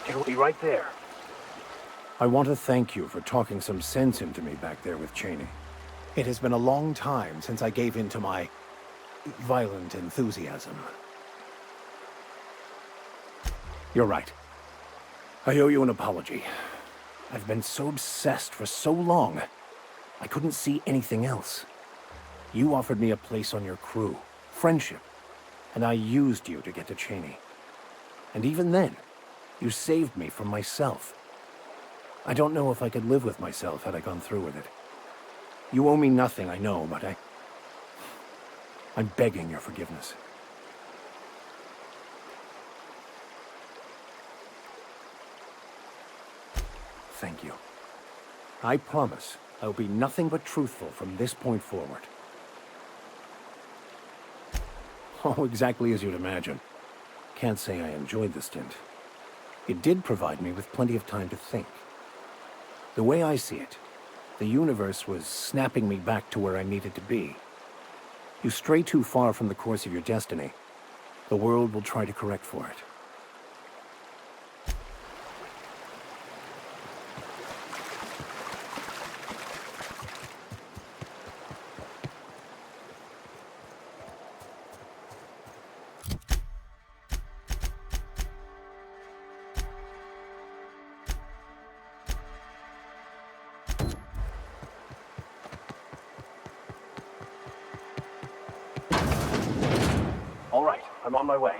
It'll be right there. I want to thank you for talking some sense into me back there with Cheney. It has been a long time since I gave in to my violent enthusiasm. You're right. I owe you an apology. I've been so obsessed for so long, I couldn't see anything else. You offered me a place on your crew, friendship, and I used you to get to Cheney. And even then, you saved me from myself. I don't know if I could live with myself had I gone through with it. You owe me nothing, I know, but I'm begging your forgiveness. Thank you. I promise I'll be nothing but truthful from this point forward. Oh, exactly as you'd imagine. Can't say I enjoyed the stint. It did provide me with plenty of time to think. The way I see it, the universe was snapping me back to where I needed to be. You stray too far from the course of your destiny, the world will try to correct for it. All right, I'm on my way.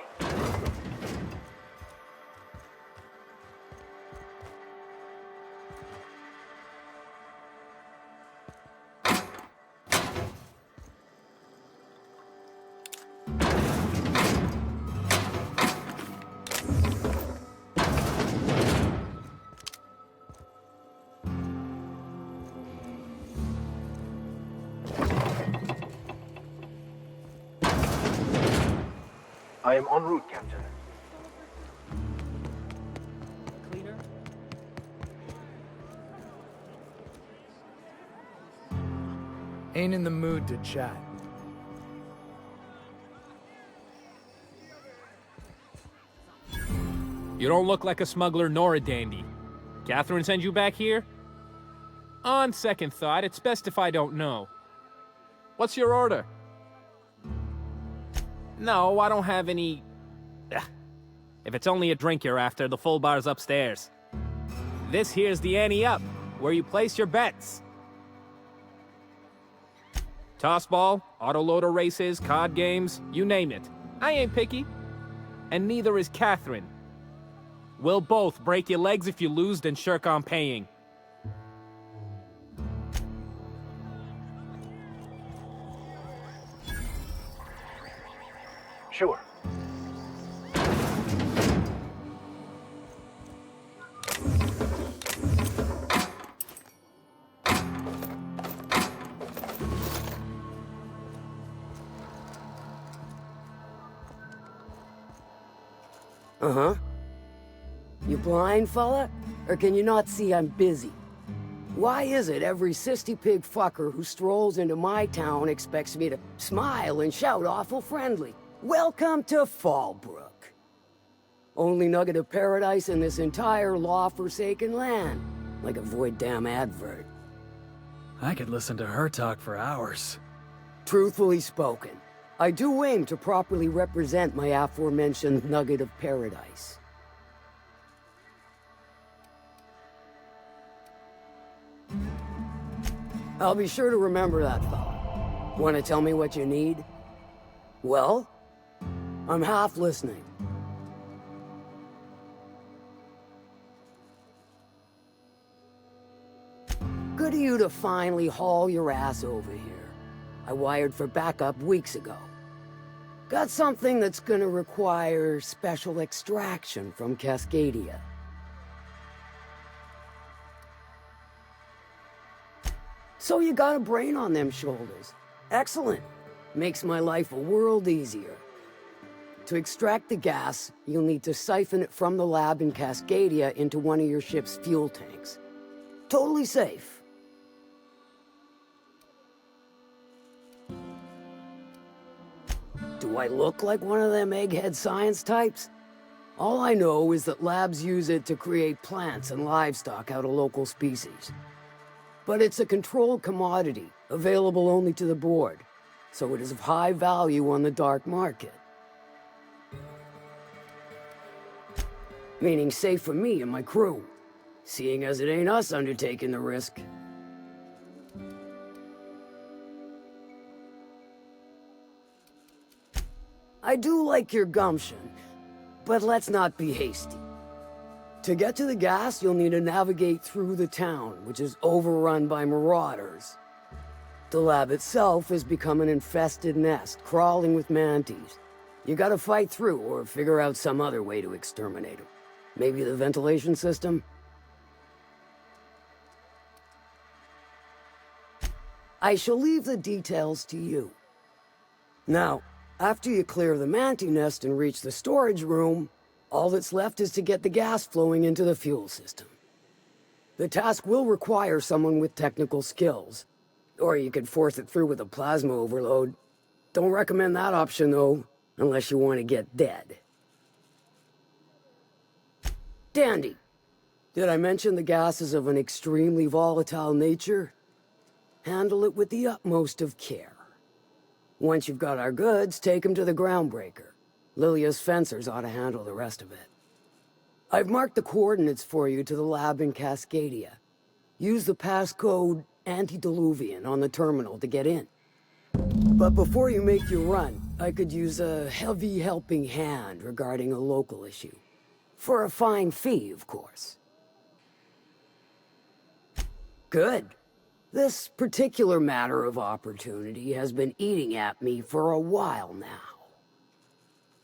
I am en route, Captain. Cleaner? Ain't in the mood to chat. You don't look like a smuggler nor a dandy. Catherine sent you back here? On second thought, it's best if I don't know. What's your order? No, I don't have any... Ugh. If it's only a drink you're after, the full bar's upstairs. This here's the ante up, where you place your bets. Tossball, autoloader races, card games, you name it. I ain't picky. And neither is Catherine. We'll both break your legs if you lose, then shirk on paying. Sure. Uh-huh. You blind, fella? Or can you not see I'm busy? Why is it every sissy pig fucker who strolls into my town expects me to smile and shout awful friendly? Welcome to Fallbrook. Only nugget of paradise in this entire law-forsaken land. Like a void damn advert. I could listen to her talk for hours. Truthfully spoken, I do aim to properly represent my aforementioned nugget of paradise. I'll be sure to remember that, fella. Want to tell me what you need? Well, I'm half listening. Good of you to finally haul your ass over here. I wired for backup weeks ago. Got something that's gonna require special extraction from Cascadia. So you got a brain on them shoulders. Excellent. Makes my life a world easier. To extract the gas, you'll need to siphon it from the lab in Cascadia into one of your ship's fuel tanks. Totally safe. Do I look like one of them egghead science types? All I know is that labs use it to create plants and livestock out of local species. But it's a controlled commodity, available only to the board, so it is of high value on the dark market. Meaning safe for me and my crew, seeing as it ain't us undertaking the risk. I do like your gumption, but let's not be hasty. To get to the gas, you'll need to navigate through the town, which is overrun by marauders. The lab itself has become an infested nest, crawling with mantis. You gotta fight through or figure out some other way to exterminate them. Maybe the ventilation system? I shall leave the details to you. Now, after you clear the manti nest and reach the storage room, all that's left is to get the gas flowing into the fuel system. The task will require someone with technical skills, or you could force it through with a plasma overload. Don't recommend that option, though, unless you want to get dead. Dandy. Did I mention the gas is of an extremely volatile nature? Handle it with the utmost of care. Once you've got our goods, take them to the groundbreaker. Lilia's fencers ought to handle the rest of it. I've marked the coordinates for you to the lab in Cascadia. Use the passcode Antediluvian on the terminal to get in. But before you make your run, I could use a heavy helping hand regarding a local issue. For a fine fee, of course. Good. This particular matter of opportunity has been eating at me for a while now.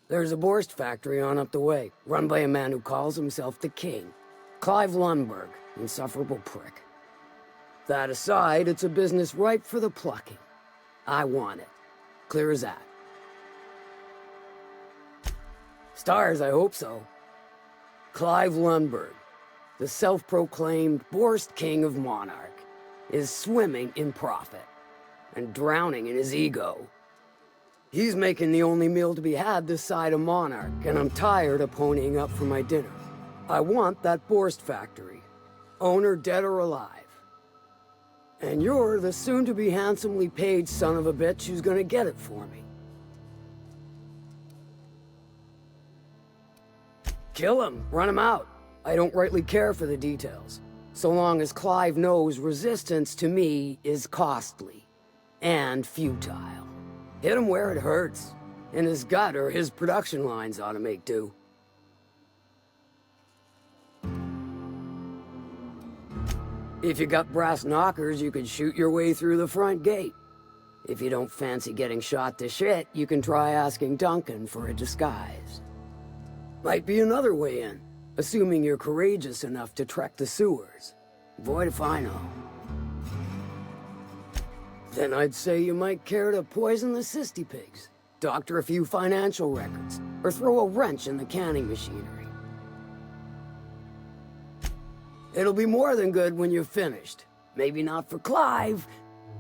There's a Borst factory on up the way, run by a man who calls himself the King. Clive Lundberg, insufferable prick. That aside, it's a business ripe for the plucking. I want it. Clear as that. Stars, I hope so. Clive Lundberg, the self-proclaimed Borst King of Monarch, is swimming in profit and drowning in his ego. He's making the only meal to be had this side of Monarch, and I'm tired of ponying up for my dinner. I want that Borst factory, owner dead or alive. And you're the soon-to-be handsomely paid son of a bitch who's gonna get it for me. Kill him, run him out. I don't rightly care for the details, so long as Clive knows resistance to me is costly and futile. Hit him where it hurts. In his gut, or his production lines ought to make do. If you got brass knockers, you could shoot your way through the front gate. If you don't fancy getting shot to shit, you can try asking Duncan for a disguise. Might be another way in, assuming you're courageous enough to trek the sewers. Void if I know. Then I'd say you might care to poison the cysty pigs, doctor a few financial records, or throw a wrench in the canning machinery. It'll be more than good when you're finished. Maybe not for Clive,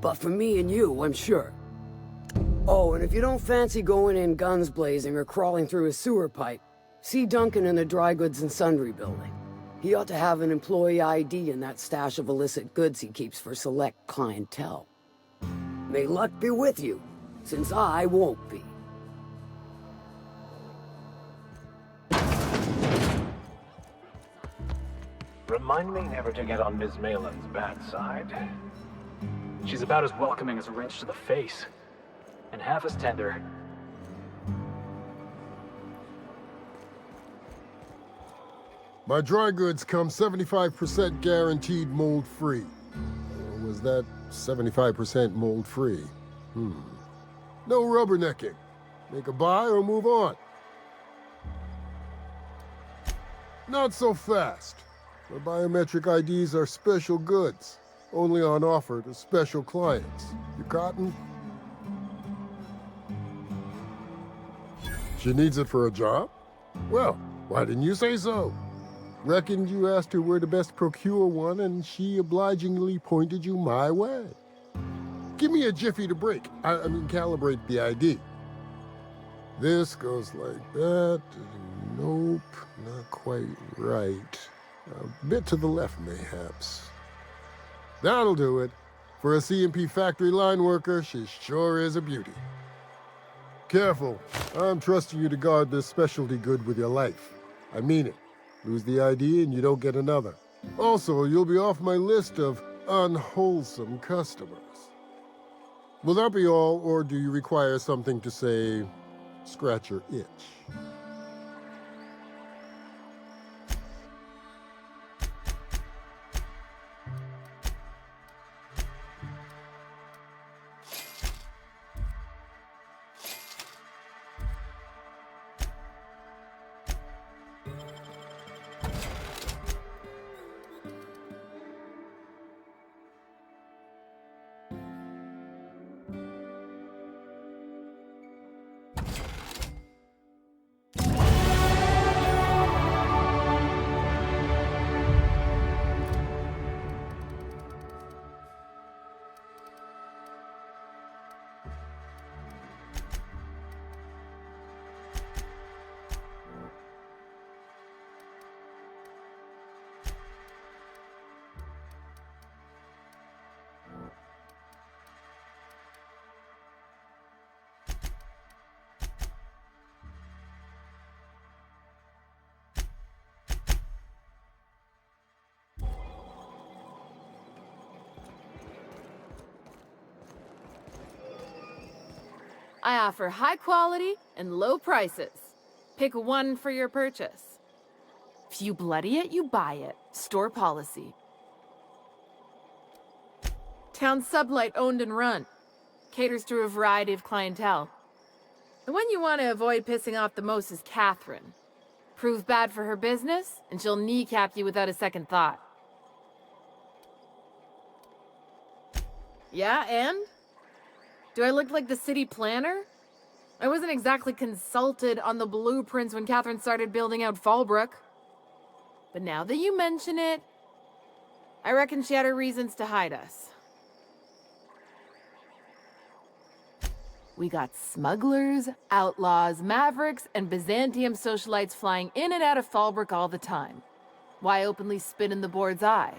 but for me and you, I'm sure. Oh, and if you don't fancy going in guns blazing or crawling through a sewer pipe, see Duncan in the dry goods and sundry building. He ought to have an employee ID in that stash of illicit goods he keeps for select clientele. May luck be with you, since I won't be. Remind me never to get on Ms. Malin's bad side. She's about as welcoming as a wrench to the face, and half as tender. My dry goods come 75% guaranteed mold-free. Was that 75% mold-free? No rubbernecking. Make a buy or move on. Not so fast. My biometric IDs are special goods, only on offer to special clients. You cotton? She needs it for a job? Well, why didn't you say so? Reckoned you asked her where to best procure one, and she obligingly pointed you my way. Give me a jiffy to break. I mean, calibrate the ID. This goes like that. Nope, not quite right. A bit to the left, mayhaps. That'll do it. For a CMP factory line worker, she sure is a beauty. Careful. I'm trusting you to guard this specialty good with your life. I mean it. Lose the ID and you don't get another. Also, you'll be off my list of unwholesome customers. Will that be all, or do you require something to say, scratch your itch? I offer high quality and low prices. Pick one for your purchase. If you bloody it, you buy it. Store policy. Town sublight owned and run. Caters to a variety of clientele. The one you want to avoid pissing off the most is Catherine. Prove bad for her business, and she'll kneecap you without a second thought. Yeah, and? Do I look like the city planner? I wasn't exactly consulted on the blueprints when Catherine started building out Fallbrook. But now that you mention it, I reckon she had her reasons to hide us. We got smugglers, outlaws, mavericks, and Byzantium socialites flying in and out of Fallbrook all the time. Why openly spit in the board's eye?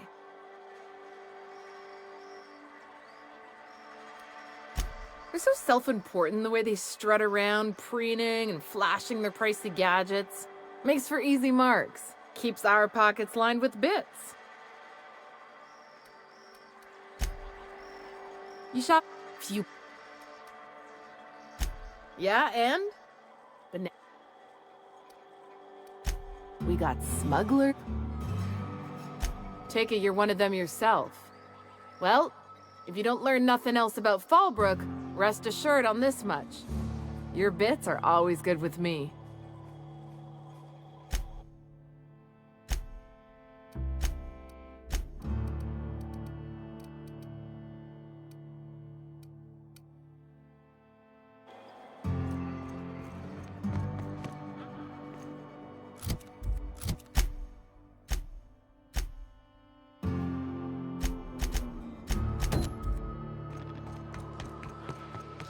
They're so self-important the way they strut around, preening and flashing their pricey gadgets. Makes for easy marks. Keeps our pockets lined with bits. You shop few. Yeah, and? But we got smuggler. Take it you're one of them yourself. Well, if you don't learn nothing else about Fallbrook, rest assured on this much. Your bits are always good with me.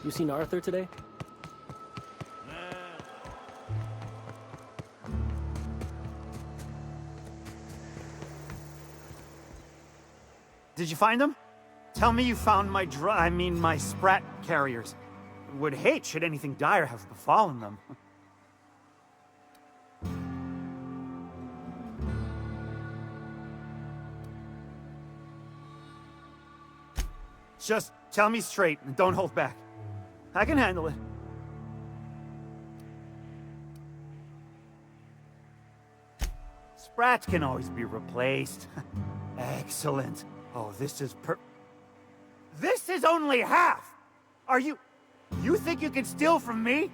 You seen Arthur today? Did you find them? Tell me you found my my sprat carriers. Would hate should anything dire have befallen them. Just tell me straight and don't hold back. I can handle it. Sprats can always be replaced. Excellent. Oh, this is This is only half! Are you think you can steal from me?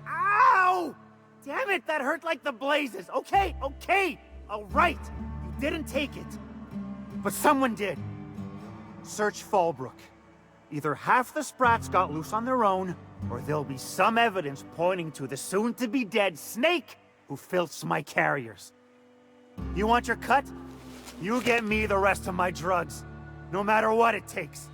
Ow! Damn it, that hurt like the blazes. Okay, all right. You didn't take it. But someone did. Search Fallbrook. Either half the Sprats got loose on their own, or there'll be some evidence pointing to the soon-to-be-dead snake who filched my carriers. You want your cut? You get me the rest of my drugs, no matter what it takes.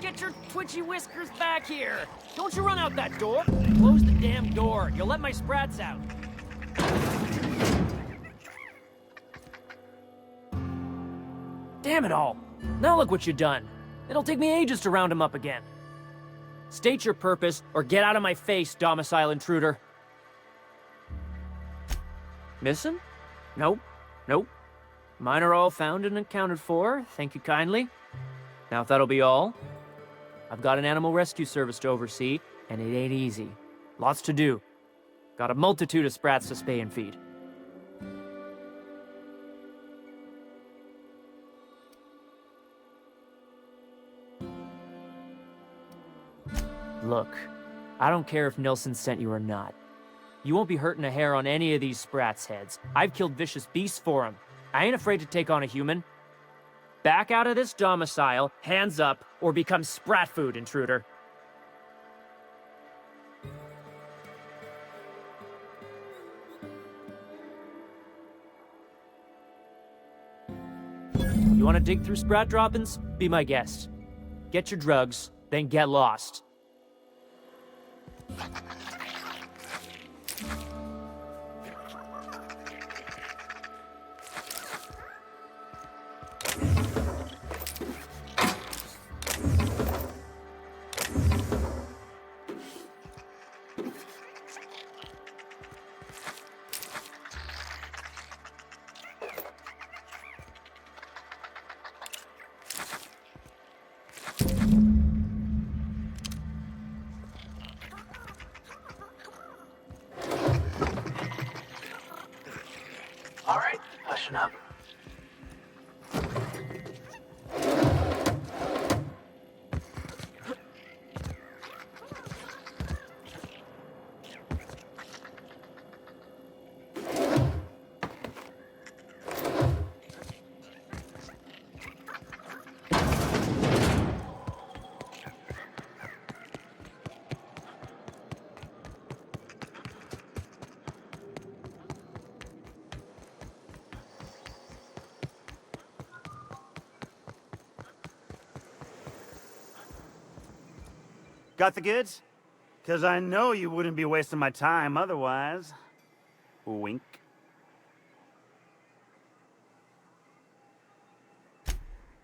Get your twitchy whiskers back here! Don't you run out that door! Close the damn door! You'll let my sprats out! Damn it all! Now look what you've done! It'll take me ages to round him up again. State your purpose, or get out of my face, domicile intruder. Missing? Nope. Mine are all found and accounted for, thank you kindly. Now if that'll be all, I've got an animal rescue service to oversee, and it ain't easy. Lots to do. Got a multitude of sprats to spay and feed. Look, I don't care if Nelson sent you or not. You won't be hurting a hair on any of these sprats' heads. I've killed vicious beasts for them. I ain't afraid to take on a human. Back out of this domicile, hands up, or become sprat food, intruder. You want to dig through sprat droppings? Be my guest. Get your drugs, then get lost. All right, listen up. Got the goods? Because I know you wouldn't be wasting my time otherwise. Wink.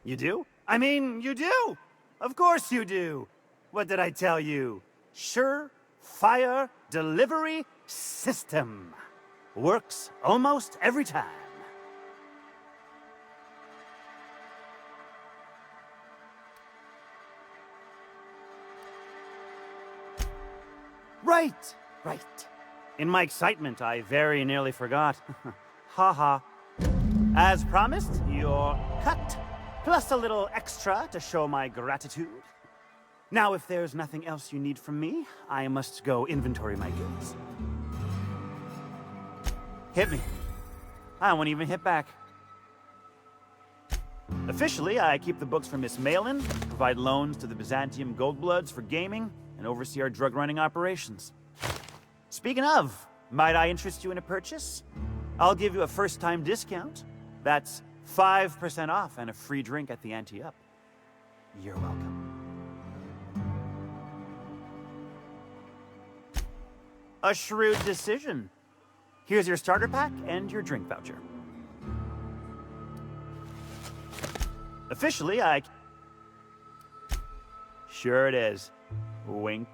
You do? I mean, you do! Of course you do! What did I tell you? Sure-fire delivery system. Works almost every time. Right! In my excitement, I very nearly forgot. Ha. As promised, your cut, plus a little extra to show my gratitude. Now, if there's nothing else you need from me, I must go inventory my goods. Hit me. I won't even hit back. Officially, I keep the books for Miss Malin, provide loans to the Byzantium Goldbloods for gaming, and oversee our drug-running operations. Speaking of, might I interest you in a purchase? I'll give you a first-time discount. That's 5% off and a free drink at the ante-up. You're welcome. A shrewd decision. Here's your starter pack and your drink voucher. Officially, I... Sure it is. Wink.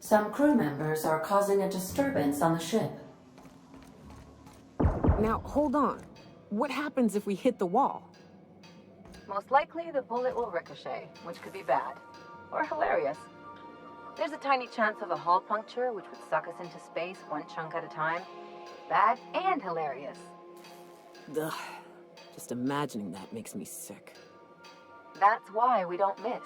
Some crew members are causing a disturbance on the ship. Now, hold on. What happens if we hit the wall? Most likely, the bullet will ricochet, which could be bad. Or hilarious. There's a tiny chance of a hull puncture, which would suck us into space one chunk at a time. Bad and hilarious. Ugh. Just imagining that makes me sick. That's why we don't miss.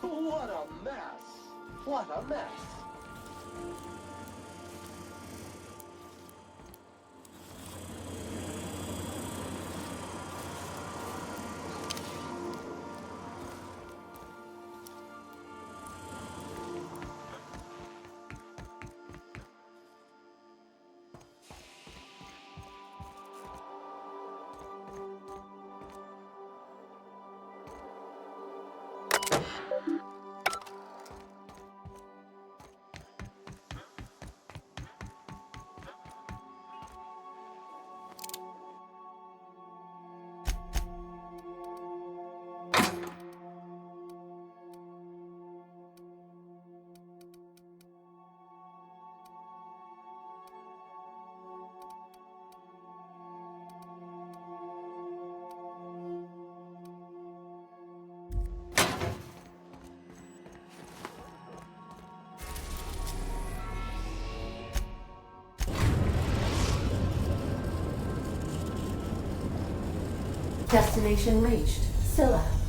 What a mess! What a mess! Destination reached. Scylla.